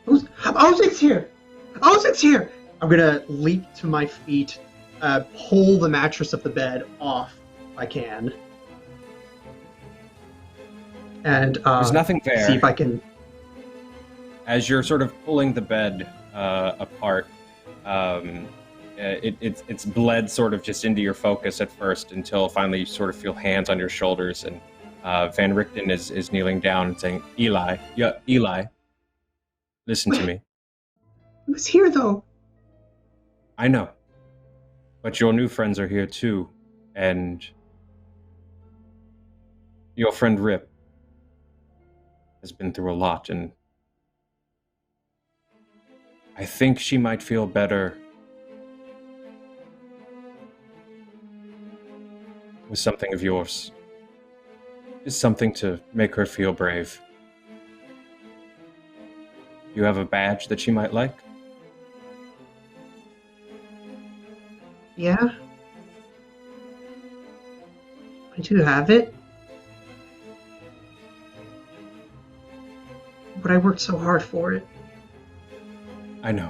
Ozik's here! Ozik's here! I'm gonna leap to my feet, pull the mattress of the bed off if I can, and There's nothing there. see if I can. As you're sort of pulling the bed apart, it's bled sort of just into your focus at first until finally you sort of feel hands on your shoulders, and Van Richten is kneeling down and saying, Eli, listen to me. It was here though. I know, but your new friends are here too, and your friend Rip has been through a lot, and I think she might feel better with something of yours. Just something to make her feel brave. You have a badge that she might like? Yeah, I do have it, but I worked so hard for it. I know.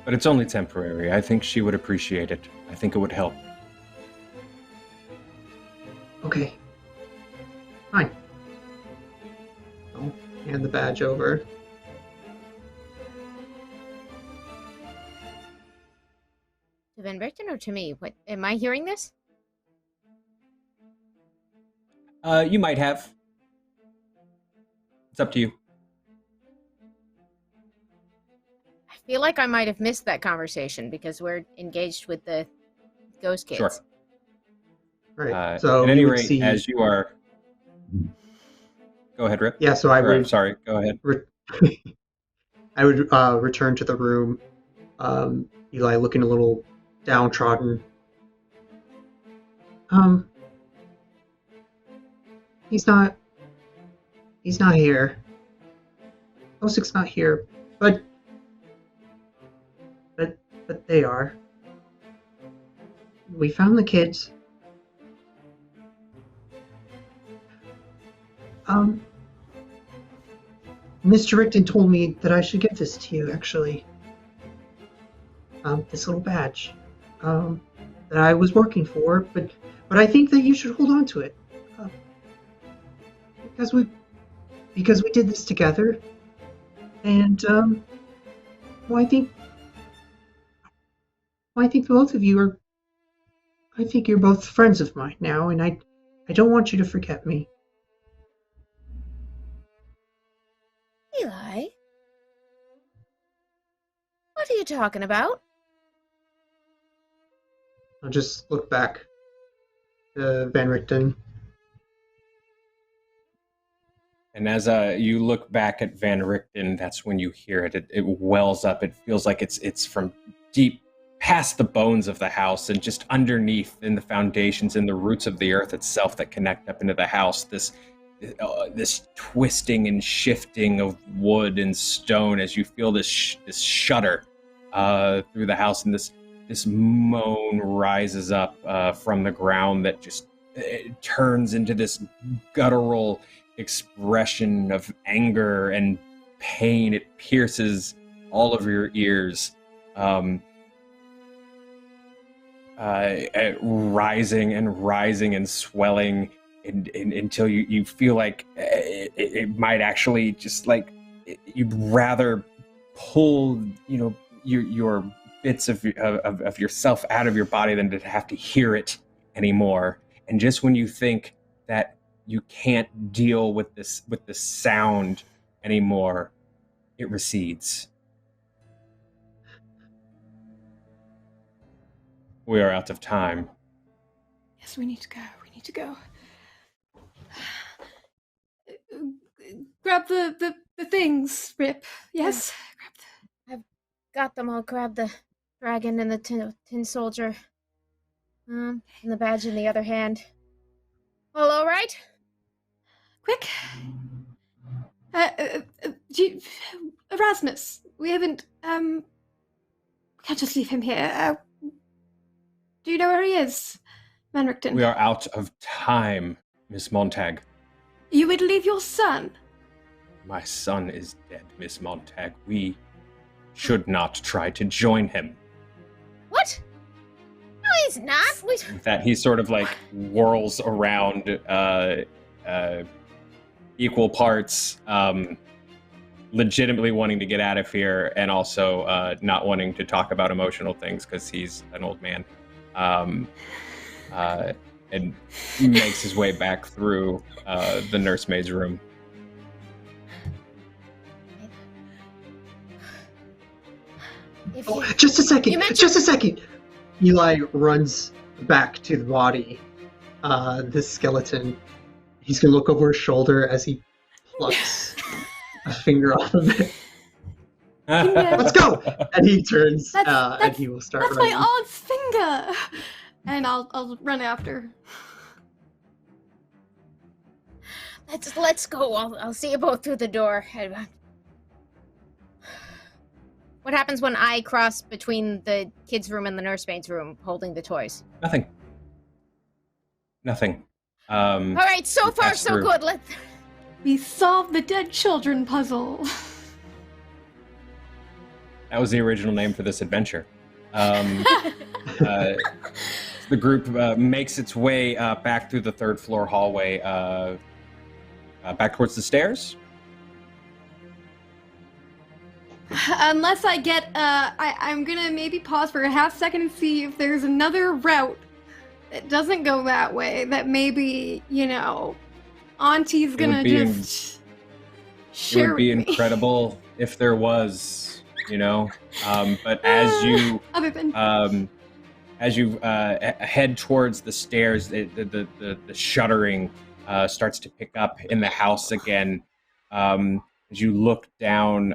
But it's only temporary. I think she would appreciate it. I think it would help. Okay. Fine. I'll hand the badge over. To Van Richten or to me? What, am I hearing this? You might have. It's up to you. I feel like I might have missed that conversation because we're engaged with the ghost kids. Sure. Right. So at any you would rate, see... as you are... Go ahead, Rip. Yeah, so I would... Sorry, go ahead. I would return to the room. Eli looking a little downtrodden. He's not here. Osik's not here, but they are. We found the kids. Mr. Richten told me that I should give this to you, actually. This little badge. That I was working for, but I think that you should hold on to it. Because we did this together. And well, I think both of you are. I think you're both friends of mine now, and I don't want you to forget me. Eli? What are you talking about? I'll just look back to Van Richten. And as you look back at Van Richten, that's when you hear it. It wells up. It feels like it's from deep past the bones of the house and just underneath in the foundations and the roots of the earth itself that connect up into the house. This twisting and shifting of wood and stone as you feel this shudder through the house, and this moan rises up from the ground that just turns into this guttural expression of anger and pain. It pierces all of your ears, rising and swelling until you feel like it might actually just like you'd rather pull your bits of yourself out of your body than to have to hear it anymore. And just when you think that you can't deal with this sound anymore, it recedes. We are out of time. Yes, we need to go. Grab the things, Rip. Yes? I've got them. I'll grab the dragon and the tin soldier. And the badge in the other hand. All right? Quick. Erasmus, we haven't, can't just leave him here. Do you know where he is, Van Richten? We are out of time, Miss Montag. You would leave your son? My son is dead, Miss Montag. We should not try to join him. What? No, he's not. With that, he sort of like whirls around equal parts, legitimately wanting to get out of here and also not wanting to talk about emotional things because he's an old man. And makes his way back through the nursemaid's room. Just a second. Eli runs back to the body, the skeleton. He's gonna look over his shoulder as he plucks a finger off of it. Let's go! And he turns, and he will start running. That's my aunt's finger! And I'll run after. Let's go. I'll see you both through the door. What happens when I cross between the kids' room and the nursemaid's room, holding the toys? Nothing. All right, so far so good. We solved the dead children puzzle. That was the original name for this adventure. The group makes its way back through the third floor hallway, back towards the stairs. Unless I get, I'm gonna maybe pause for a half second and see if there's another route that doesn't go that way, that maybe, Auntie's gonna just share with me. It would be incredible if there was, but as you head towards the stairs, the shuddering starts to pick up in the house again. As you look down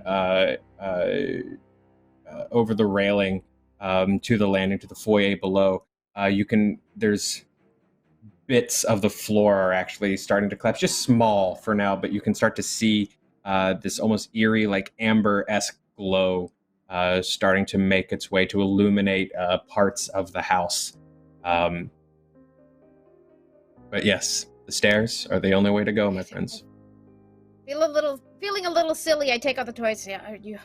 over the railing to the landing, to the foyer below, there's bits of the floor are actually starting to collapse, just small for now, but you can start to see this almost eerie, like amber-esque glow starting to make its way to illuminate parts of the house. But yes, the stairs are the only way to go, my friends. Feeling a little silly, I take out the toys. Yeah, are you?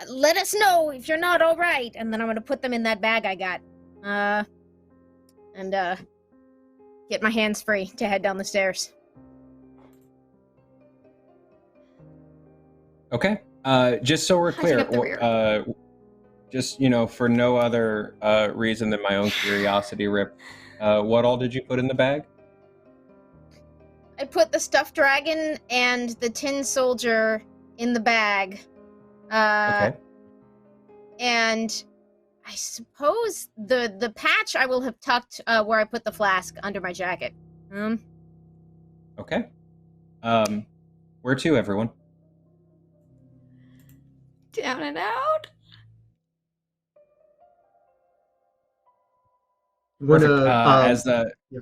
Let us know if you're not all right, and then I'm gonna put them in that bag I got. And get my hands free to head down the stairs. Okay. Just so we're clear, just for no other reason than my own curiosity, Rip. What all did you put in the bag? I put the stuffed dragon and the tin soldier in the bag. Okay. And I suppose the patch I will have tucked where I put the flask under my jacket. Okay. Where to, everyone? Down and out. Perfect. Yeah.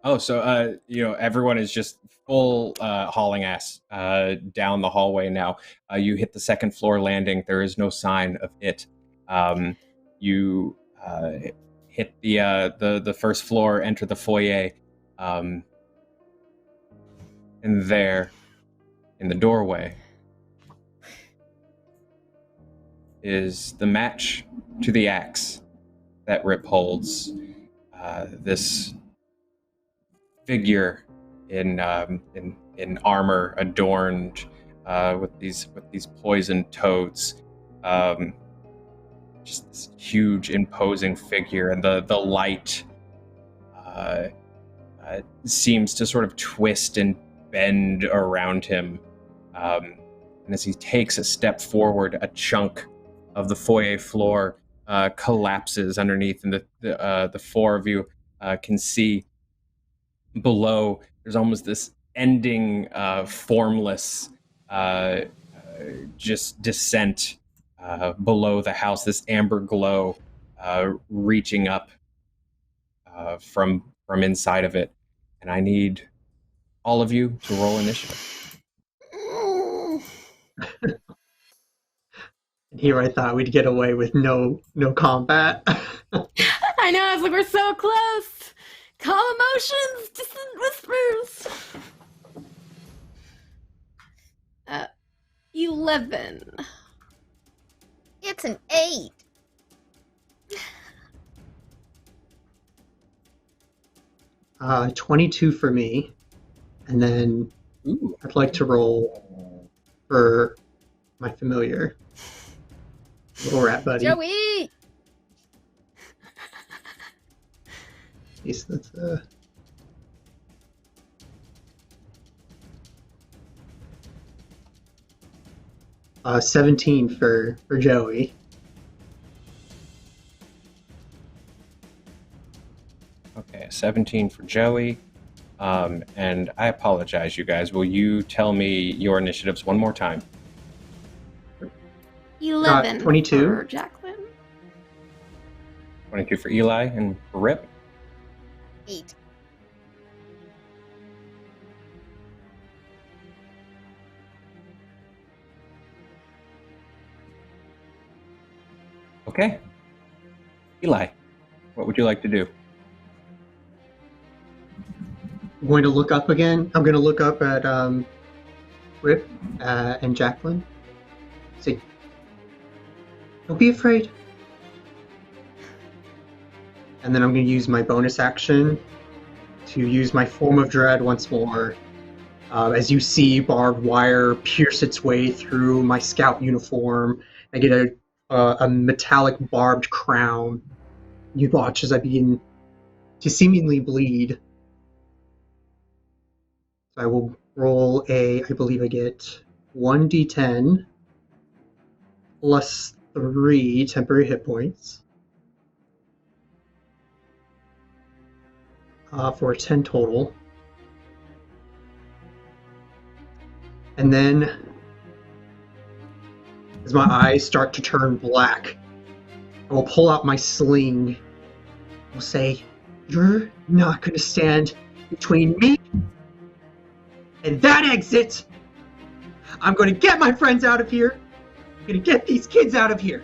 Oh, so everyone is just full hauling ass down the hallway now. You hit the second floor landing. There is no sign of it. You hit the first floor, enter the foyer, and there, in the doorway, is the match to the axe that Rip holds. This figure in armor, adorned with these poisoned toads. Just this huge, imposing figure, and the light seems to sort of twist and bend around him. And as he takes a step forward, a chunk of the foyer floor collapses underneath, and the four of you can see below. There's almost this ending, formless, just descent below the house. This amber glow reaching up from inside of it, and I need all of you to roll initiative. Here I thought we'd get away with no combat. I know, I was like, we're so close. Calm emotions, distant whispers. 11. It's an 8. Uh, 22 for me. And then Ooh. I'd like to roll for my familiar. Little rat buddy. Joey! Jeez, that's 17 for Joey. Okay, 17 for Joey. And I apologize, you guys. Will you tell me your initiatives one more time? 11 22. for Jacqueline. 22 for Eli, and for Rip? 8. Okay. Eli, what would you like to do? I'm going to look up again. I'm going to look up at Rip and Jacqueline. Say, don't be afraid. And then I'm going to use my bonus action to use my Form of Dread once more. As you see barbed wire pierce its way through my scout uniform, I get a metallic barbed crown. You watch as I begin to seemingly bleed. So I will roll I believe I get 1d10 plus 3 temporary hit points. For 10 total. And then, as my eyes start to turn black, I will pull out my sling. I will say, You're not going to stand between me and that exit. I'm going to get my friends out of here. I'm going to get these kids out of here.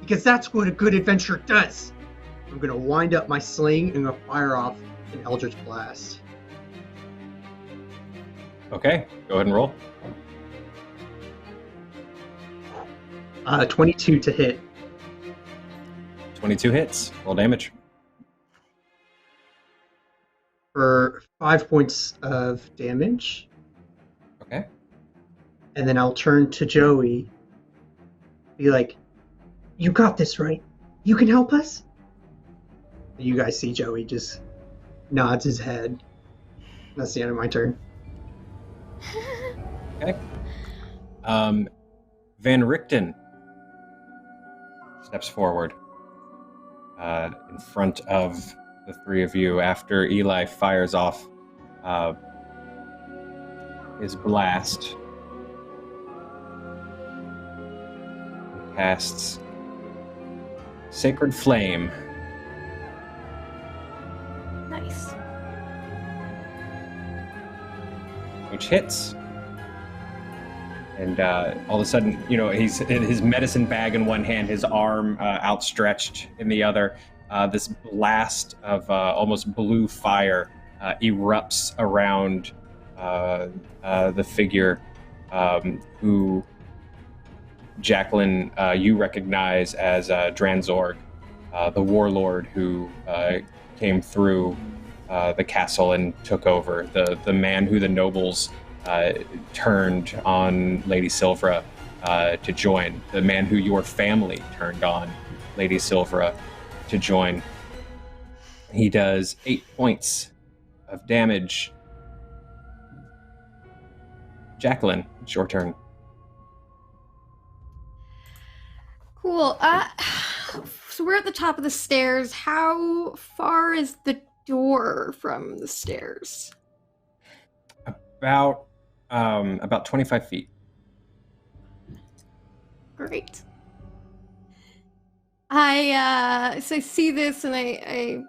Because that's what a good adventurer does. I'm going to wind up my sling and I'm going to fire off an Eldritch Blast. Okay, go ahead and roll. 22 to hit. 22 hits. Roll damage. For 5 points of damage. Okay. And then I'll turn to Joey. Be like, you got this, right? You can help us? You guys see Joey just nods his head. That's the end of my turn. Okay. Van Richten steps forward in front of the three of you after Eli fires off his blast. He casts Sacred Flame. Nice. Which hits. And all of a sudden, he's his medicine bag in one hand, his arm outstretched in the other. This blast of almost blue fire erupts around the figure who, Jacqueline, you recognize as Dranzorg, the warlord who came through the castle and took over, the man who the nobles turned on Lady Silvera to join, the man who your family turned on Lady Silvera to join. He does 8 points of damage. Jacqueline, it's your turn. Cool. So we're at the top of the stairs. How far is the door from the stairs? About 25 feet. Great. So I see this, and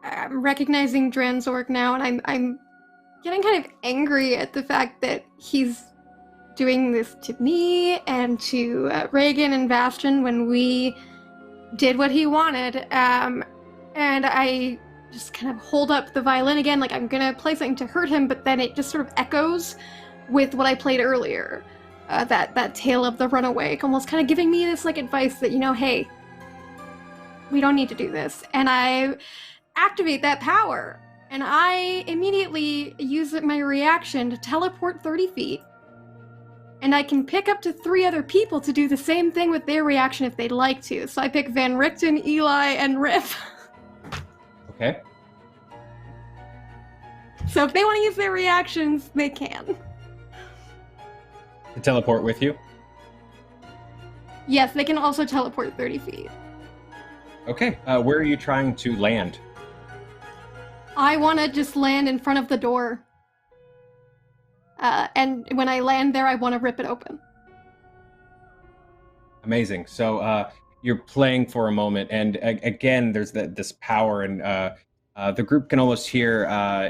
I'm recognizing Dranzorg now, and I'm getting kind of angry at the fact that he's doing this to me and to Reagan and Bastion when we did what he wanted. And I just kind of hold up the violin again, like I'm gonna play something to hurt him, but then it just sort of echoes with what I played earlier. That tale of the runaway, almost kind of giving me this like advice that, hey, we don't need to do this. And I activate that power, and I immediately use my reaction to teleport 30 feet. And I can pick up to 3 other people to do the same thing with their reaction if they'd like to. So I pick Van Richten, Eli, and Riff. Okay. So if they want to use their reactions, they can. To teleport with you? Yes, they can also teleport 30 feet. Okay. Where are you trying to land? I want to just land in front of the door. And when I land there, I want to rip it open. Amazing. So you're playing for a moment, and again, there's this power, and the group can almost hear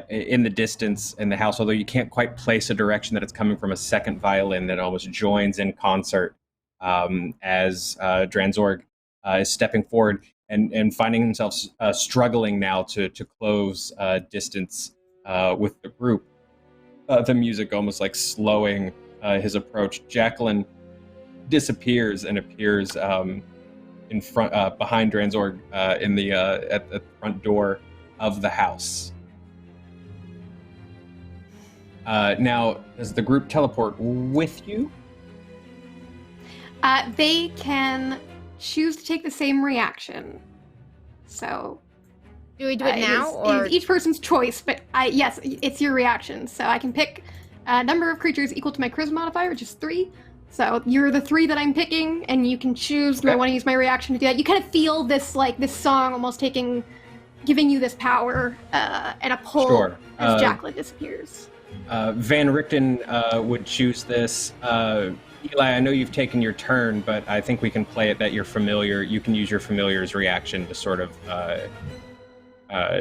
in the distance in the house, although you can't quite place a direction that it's coming from, a second violin that almost joins in concert as Dranzorg is stepping forward and finding himself struggling now to close distance with the group. The music almost like slowing his approach. Jacqueline disappears and appears in front, behind Dranzorg, in the at the front door of the house. Now, does the group teleport with you? They can choose to take the same reaction. So Do we do it now, or each person's choice? But yes, it's your reaction. So I can pick a number of creatures equal to my charisma modifier, which is 3. So you're the 3 that I'm picking, and you can choose. Do I want to use my reaction to do that? You kind of feel this song almost giving you this power and a pull. Sure. As Jacqueline disappears. Van Richten would choose this. Eli, I know you've taken your turn, but I think we can play it that you're familiar. You can use your familiar's reaction to sort of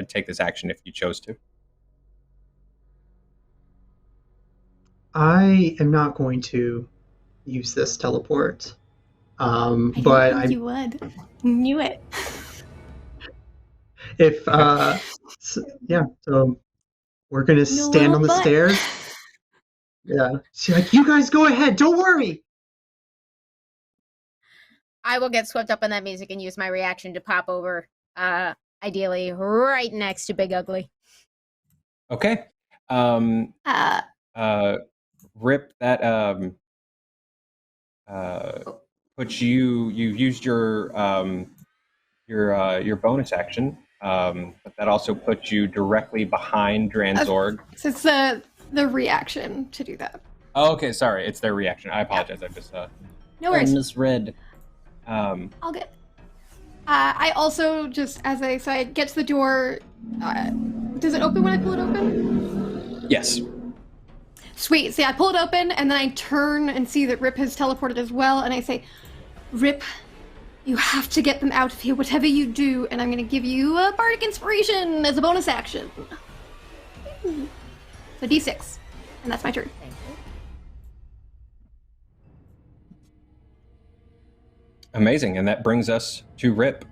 take this action if you chose to. I am not going to use this teleport. I But didn't think you would. Knew it. if so we're gonna stand on the stairs. Yeah, she's like, you guys go ahead, don't worry. I will get swept up in that music and use my reaction to pop over, ideally right next to Big Ugly. Okay. Rip, that puts you've used your bonus action, but that also puts you directly behind Dranzorg. So it's the reaction to do that. Oh, okay, sorry, it's their reaction. I apologize. Yeah. I just no worries. Misread. All good. I also so I get to the door. Does it open when I pull it open? Yes. Sweet. See, I pull it open, and then I turn and see that Rip has teleported as well, and I say, Rip, you have to get them out of here, whatever you do, and I'm going to give you a bardic inspiration as a bonus action. So D6, and that's my turn. Thank you. Amazing, and that brings us to Rip.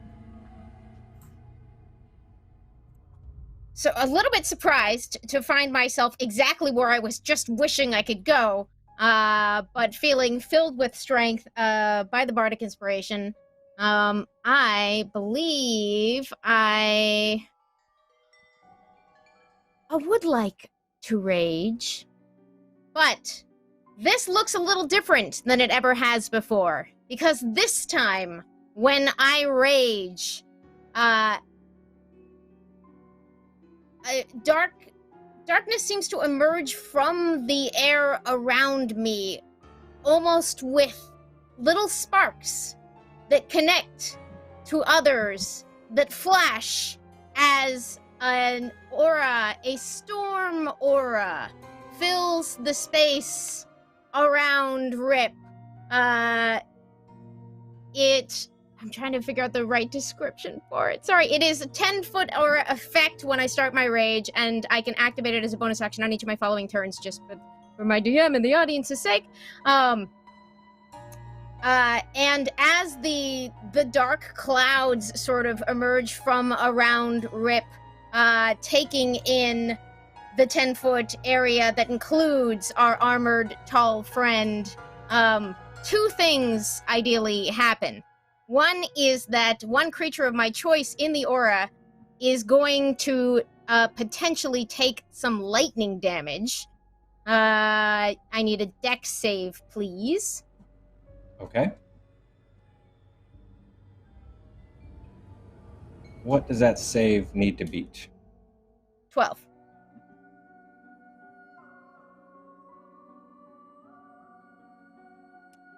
So a little bit surprised to find myself exactly where I was just wishing I could go, but feeling filled with strength by the bardic inspiration. I believe I would like to rage, but this looks a little different than it ever has before, because this time when I rage, darkness seems to emerge from the air around me, almost with little sparks that connect to others that flash as an aura, a storm aura, fills the space around Rip. I'm trying to figure out the right description for it. Sorry, it is a 10-foot aura effect when I start my rage, and I can activate it as a bonus action on each of my following turns, just for my DM and the audience's sake. And as the dark clouds sort of emerge from around Rip, taking in the 10-foot area that includes our armored tall friend, two things ideally happen. One is that one creature of my choice in the aura is going to potentially take some lightning damage. I need a dex save, please. Okay. What does that save need to beat? 12.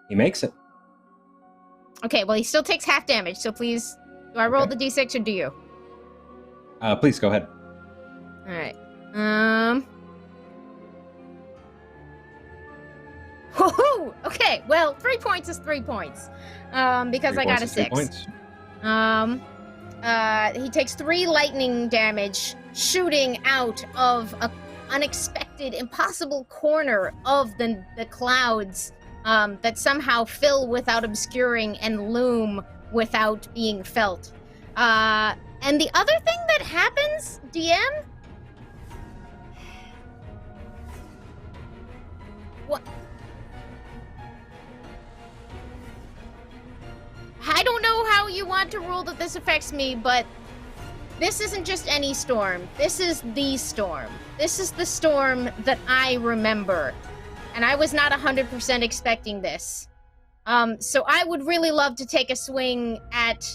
He makes it. Okay, well, he still takes half damage, so please, do I roll the d6 or do you? Please, go ahead. Alright. Woohoo! Okay, well, 3 points is 3 points. Because I got a 6. 3 points. He takes 3 lightning damage, shooting out of an unexpected, impossible corner of the clouds. That somehow fill without obscuring and loom without being felt. And the other thing that happens, DM? What? I don't know how you want to rule that this affects me, but this isn't just any storm. This is the storm. This is the storm that I remember. And I was not 100% expecting this. So I would really love to take a swing at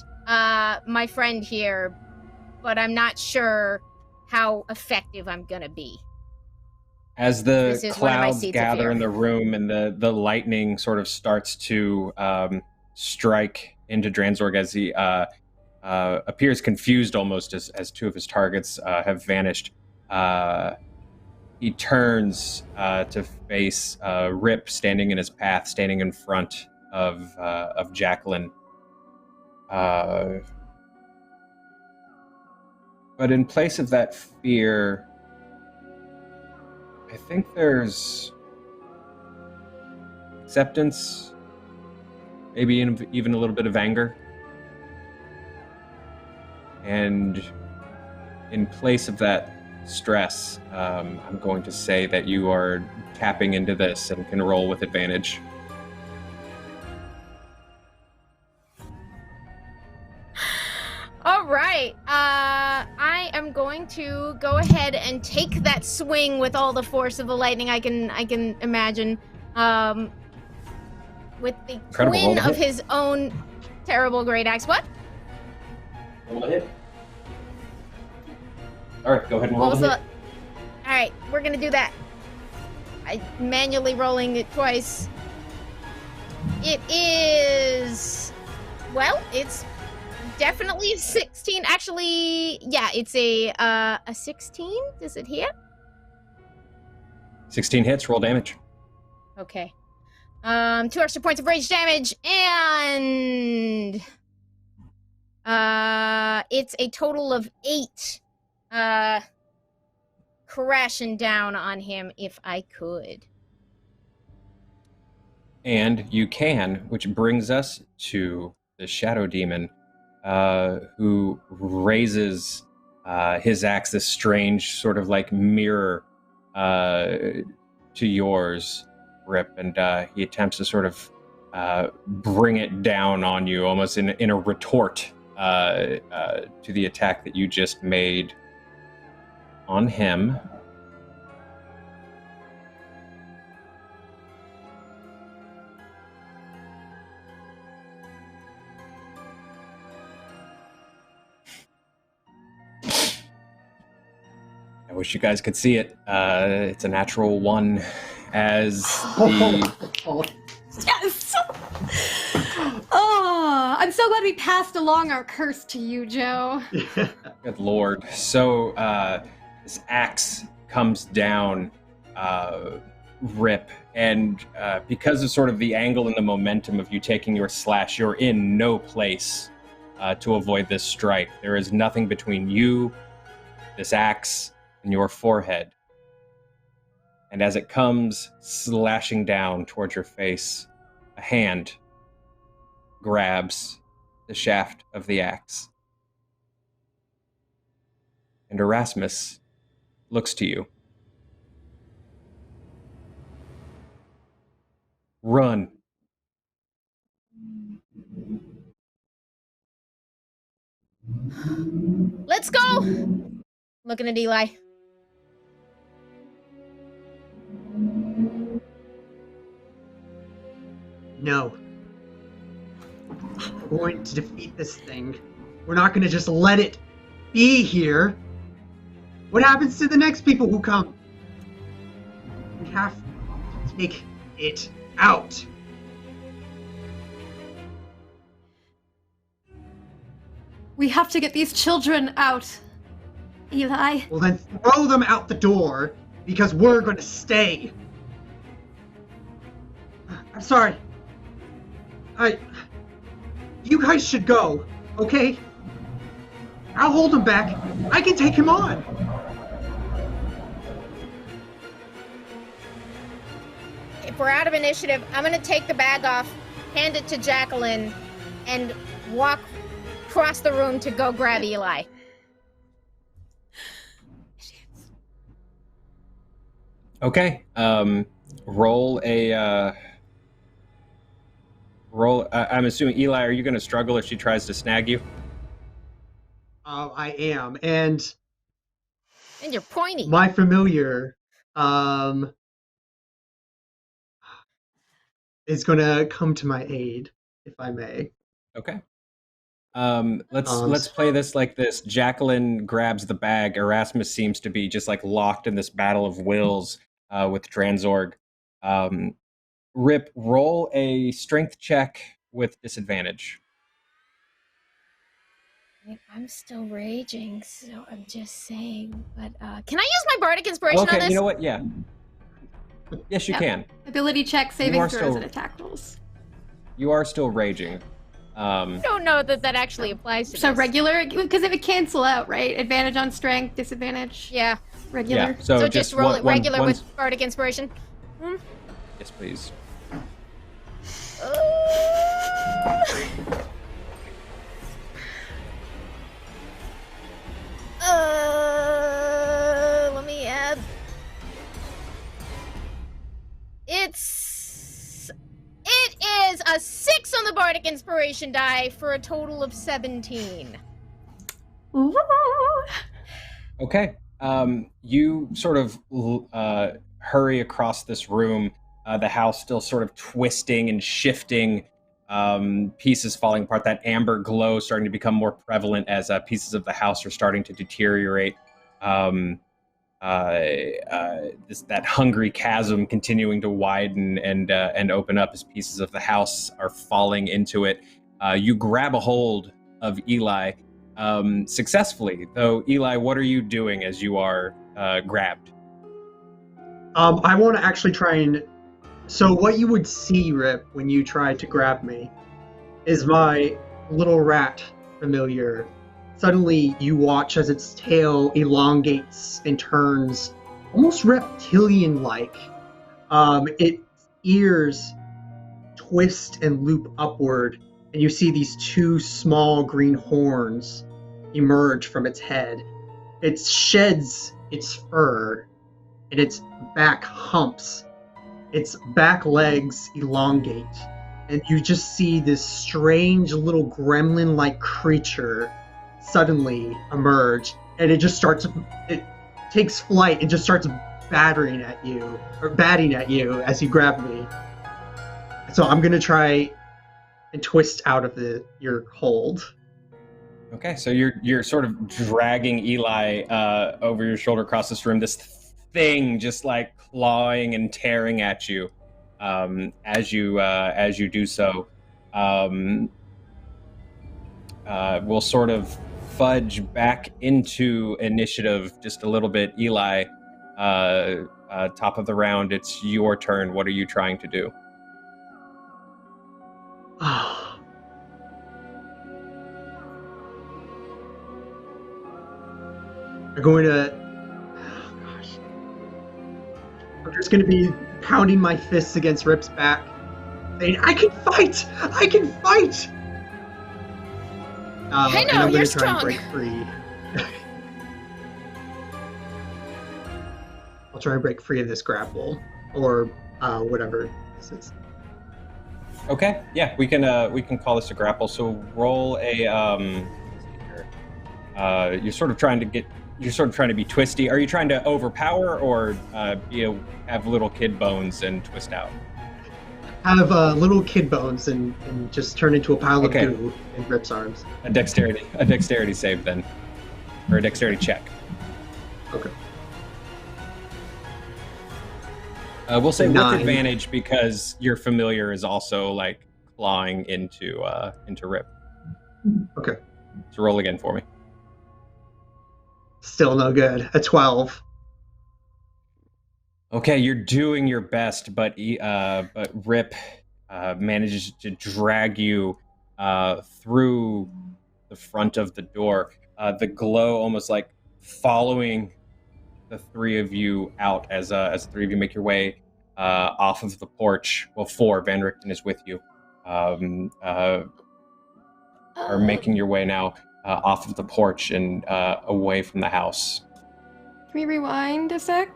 my friend here, but I'm not sure how effective I'm gonna be. As the clouds gather in the room and the lightning sort of starts to strike into Dranzorg as he appears confused almost as two of his targets have vanished. He turns to face Rip standing in his path, standing in front of Jacqueline. But in place of that fear, I think there's acceptance, maybe even a little bit of anger. And in place of that stress, I'm going to say that you are tapping into this and can roll with advantage. All right. I am going to go ahead and take that swing with all the force of the lightning I can imagine. With the Incredible. twin of his own terrible great axe. What? Roll a hit. All right, go ahead and roll the hit. All right, we're gonna do that. I manually rolling it twice. It is, well, it's definitely a 16. Actually, yeah, it's a 16. Does it hit? 16 hits. Roll damage. Okay. 2 extra points of rage damage, and it's a total of 8. Crashing down on him if I could. And you can, which brings us to the Shadow Demon, who raises his axe, this strange sort of like mirror to yours, Rip, and he attempts to sort of bring it down on you, almost in a retort to the attack that you just made on him. I wish you guys could see it. It's a natural 1 as the... Yes! Oh, I'm so glad we passed along our curse to you, Joe. Good lord. So, this axe comes down, Rip, and because of sort of the angle and the momentum of you taking your slash, you're in no place to avoid this strike. There is nothing between you, this axe, and your forehead. And as it comes slashing down towards your face, a hand grabs the shaft of the axe. And Erasmus looks to you. Run. Let's go! Looking at Eli. No. We're going to defeat this thing. We're not going to just let it be here. What happens to the next people who come? We have to take it out. We have to get these children out, Eli. Well, then throw them out the door, because we're going to stay. I'm sorry. You guys should go, okay? I'll hold him back. I can take him on. If we're out of initiative, I'm gonna take the bag off, hand it to Jacqueline, and walk across the room to go grab Eli. Okay. Roll a... I'm assuming, Eli, are you going to struggle if she tries to snag you? I am, and you're pointy. my familiar is going to come to my aid, if I may. Okay. Let's play this like this. Jacqueline grabs the bag. Erasmus seems to be just like locked in this battle of wills with Dranzorg. Rip, roll a strength check with disadvantage. I'm still raging, so I'm just saying. But can I use my bardic inspiration on this? Okay, you know what? Yeah. Yes, you can. Ability check, saving are throws, still- and attack rolls. You are still raging. Don't know that actually applies to So this. regular, because it would cancel out, right? Advantage on strength, disadvantage. Yeah. Regular. Yeah. So just roll it regular one- with bardic inspiration. Yes, please. Let me add. It is a 6 on the bardic inspiration die for a total of 17. Ooh. Okay. You sort of hurry across this room. The house still sort of twisting and shifting. Pieces falling apart. That amber glow starting to become more prevalent as pieces of the house are starting to deteriorate. That hungry chasm continuing to widen and open up as pieces of the house are falling into it. You grab a hold of Eli successfully, though. Eli, what are you doing as you are grabbed? I want to actually try and... So what you would see, Rip, when you try to grab me is my little rat familiar. Suddenly you watch as its tail elongates and turns almost reptilian-like. Its ears twist and loop upward, and you see these two small green horns emerge from its head. It sheds its fur, and its back humps. Its back legs elongate, and you just see this strange little gremlin-like creature suddenly emerge, and it takes flight and just starts batting at you as you grab me. So I'm gonna try and twist out of your hold. Okay, so you're sort of dragging Eli over your shoulder across this room. This thing just like clawing and tearing at you as you do so. We'll sort of fudge back into initiative just a little bit. Eli, top of the round, it's your turn. What are you trying to do? I'm going to... I'm just going to be pounding my fists against Rip's back, saying, I can fight! I can fight! I know, and I'm you're gonna try and strong. break free. I'll try and break free of this grapple, or whatever this is. Okay, yeah, we can call this a grapple. So roll a you're sort of trying to be twisty. Are you trying to overpower or have little kid bones and twist out? Have little kid bones and just turn into a pile of Okay. goo in Rip's arms. A dexterity save then, or a dexterity check. Okay. We'll say 9. with advantage because your familiar is also like clawing into Rip. Okay. So roll again for me. Still no good. A 12. Okay, you're doing your best, but Rip manages to drag you through the front of the door. The glow almost like following the three of you out as the three of you make your way off of the porch. Well, 4. Van Richten is with you. Are making your way now off of the porch and away from the house. Can we rewind a sec?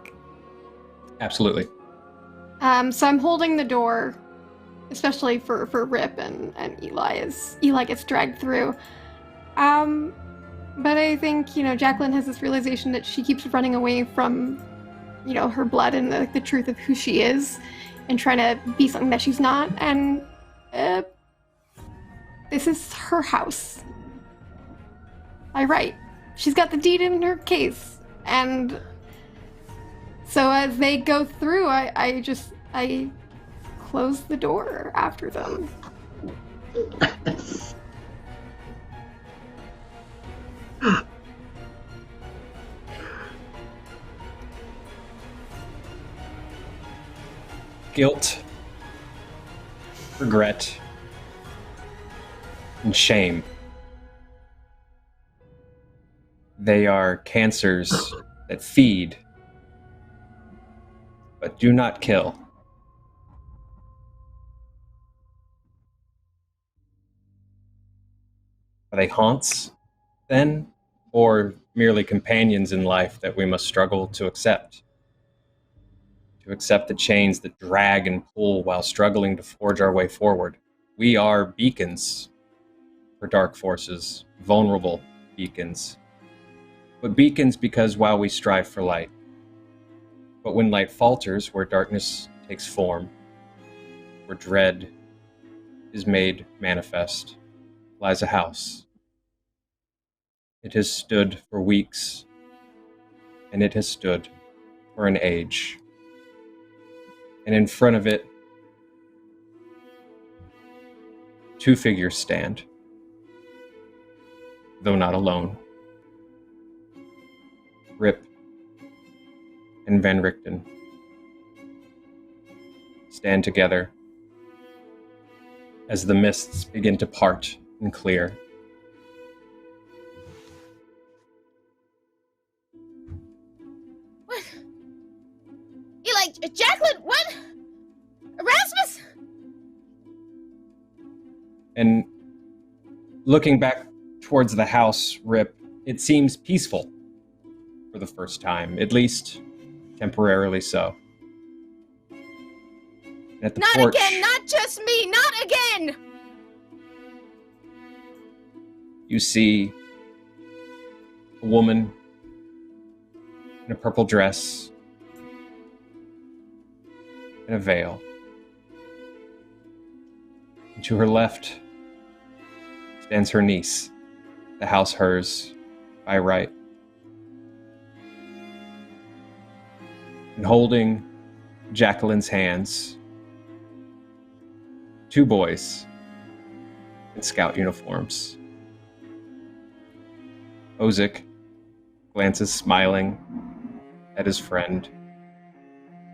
Absolutely. So I'm holding the door, especially for Rip and Eli as Eli gets dragged through. But I think, Jacqueline has this realization that she keeps running away from, her blood and the truth of who she is and trying to be something that she's not. And this is her house. By right. She's got the deed in her case. And so as they go through, I close the door after them. Guilt, regret, and shame. They are cancers that feed, but do not kill. Are they haunts, then, or merely companions in life that we must struggle to accept? To accept the chains that drag and pull while struggling to forge our way forward. We are beacons for dark forces, vulnerable beacons. But beacons because while we strive for light, but when light falters, where darkness takes form, where dread is made manifest, lies a house. It has stood for weeks, and it has stood for an age. And in front of it, two figures stand, though not alone. Rip and Van Richten stand together as the mists begin to part and clear. What? Eli, Jacqueline, what? Erasmus? And looking back towards the house, Rip, it seems peaceful for the first time, at least temporarily so. And at the Not porch, again, not just me, not again! you see a woman in a purple dress and a veil. And to her left stands her niece, the house hers by right. And holding Jacqueline's hands, two boys in scout uniforms. Ozic glances smiling at his friend,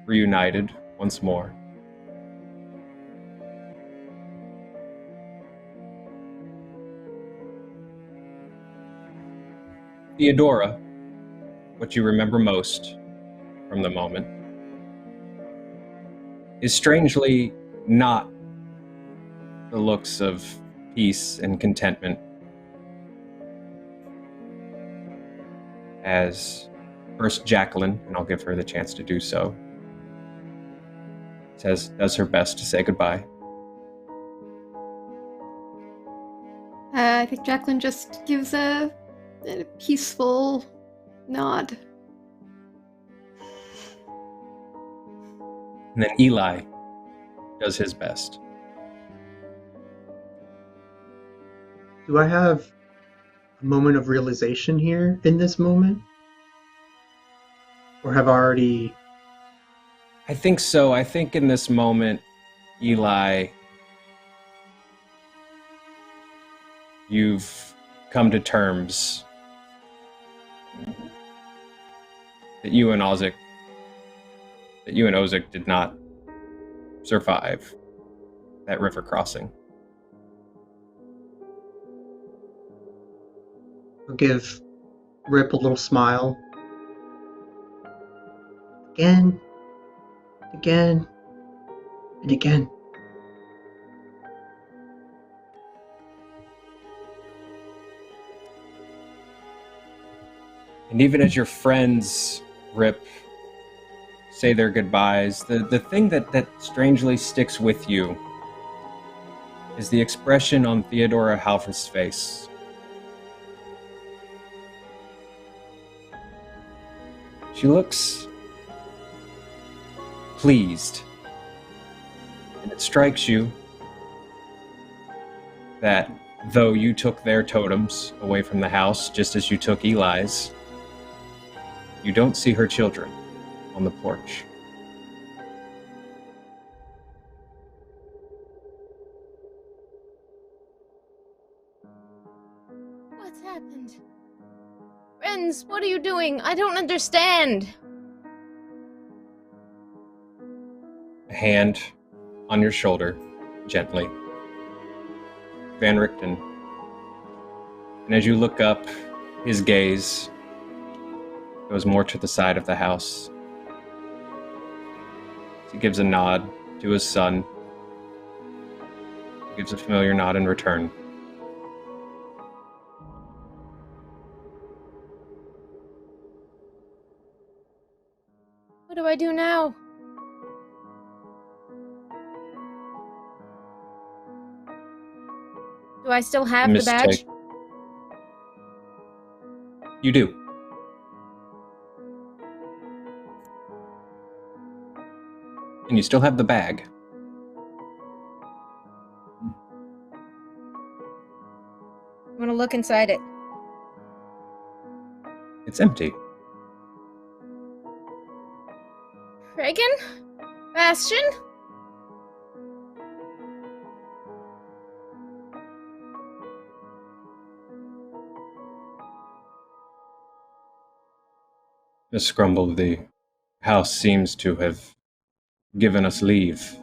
reunited once more. Theodora, what you remember most from the moment, is strangely not the looks of peace and contentment as first Jacqueline, and I'll give her the chance to do so, does her best to say goodbye. I think Jacqueline just gives a peaceful nod. And then Eli does his best. Do I have a moment of realization here in this moment? Or have I already... I think so. I think in this moment, Eli, you've come to terms that you and Ozic did not survive that river crossing. I'll give Rip a little smile. Again, again, and again. And even as your friends, Rip, say their goodbyes, the thing that strangely sticks with you is the expression on Theodora Halford's face. She looks pleased, and it strikes you that though you took their totems away from the house just as you took Eli's, you don't see her children on the porch. What's happened? Friends, what are you doing? I don't understand. A hand on your shoulder, gently. Van Richten And as you look up, his gaze goes more to the side of the house. He gives a nod to his son. He gives a familiar nod in return. What do I do now? Do I still have the badge? You do. And you still have the bag. I'm gonna look inside it. It's empty. Reagan? Bastion? Miss Scrumble, the house seems to have given us leave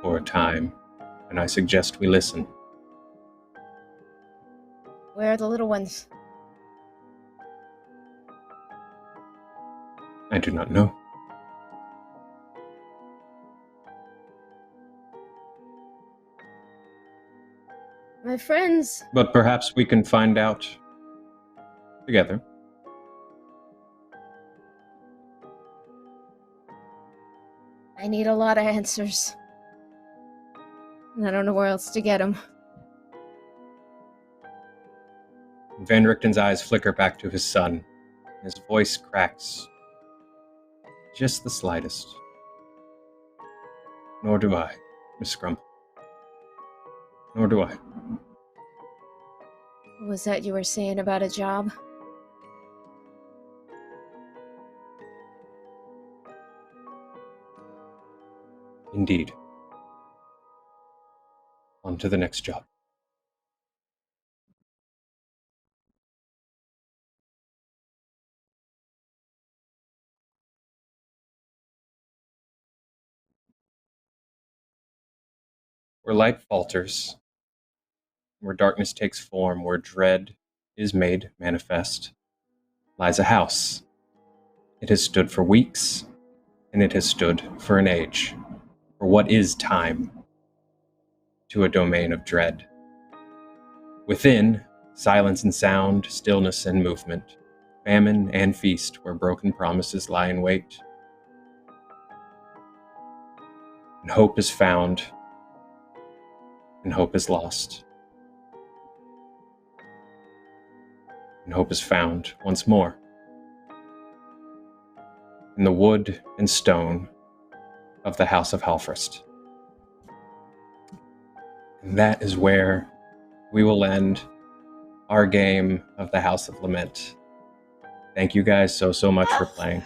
for a time, and I suggest we listen. Where are the little ones? I do not know. My friends. But perhaps we can find out together. I need a lot of answers. And I don't know where else to get them. Van Richten's eyes flicker back to his son. His voice cracks. Just the slightest. Nor do I, Miss Scrumble. Nor do I. What was that you were saying about a job? Indeed. On to the next job. Where light falters, where darkness takes form, where dread is made manifest, lies a house. It has stood for weeks, and it has stood for an age. For what is time to a domain of dread? Within, silence and sound, stillness and movement, famine and feast where broken promises lie in wait. And hope is found, and hope is lost. And hope is found once more. In the wood and stone of the House of Halfrist. And that is where we will end our game of the House of Lament. Thank you guys so much for playing.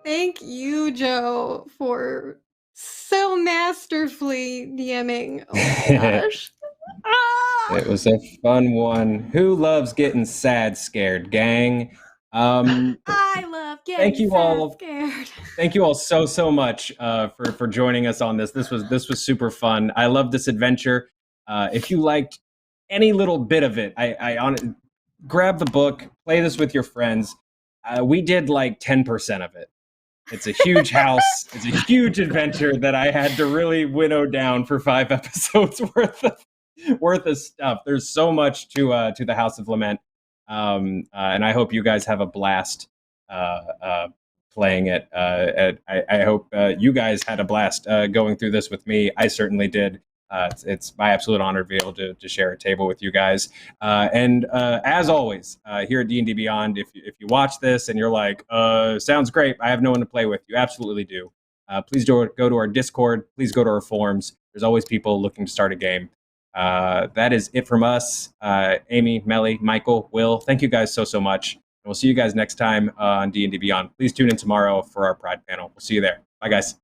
Thank you, Joe, for so masterfully DMing. Oh my gosh. It was a fun one. Who loves getting sad scared, gang? I love getting scared. Thank you all so much for joining us on this. This was super fun. I love this adventure. If you liked any little bit of it, grab the book, play this with your friends. We did like 10% of it. It's a huge house. It's a huge adventure that I had to really winnow down for 5 episodes worth of stuff. There's so much to the House of Lament. And I hope you guys have a blast playing it. I hope you guys had a blast going through this with me. I certainly did. It's my absolute honor to be able to share a table with you guys. And as always, here at D&D Beyond, if you watch this and you're like, sounds great, I have no one to play with, you absolutely do. Please go to our Discord. Please go to our forums. There's always people looking to start a game. That is it from us. Amy, Melly, Michael, Will, thank you guys so much. And we'll see you guys next time on D&D Beyond. Please tune in tomorrow for our Pride panel. We'll see you there. Bye, guys.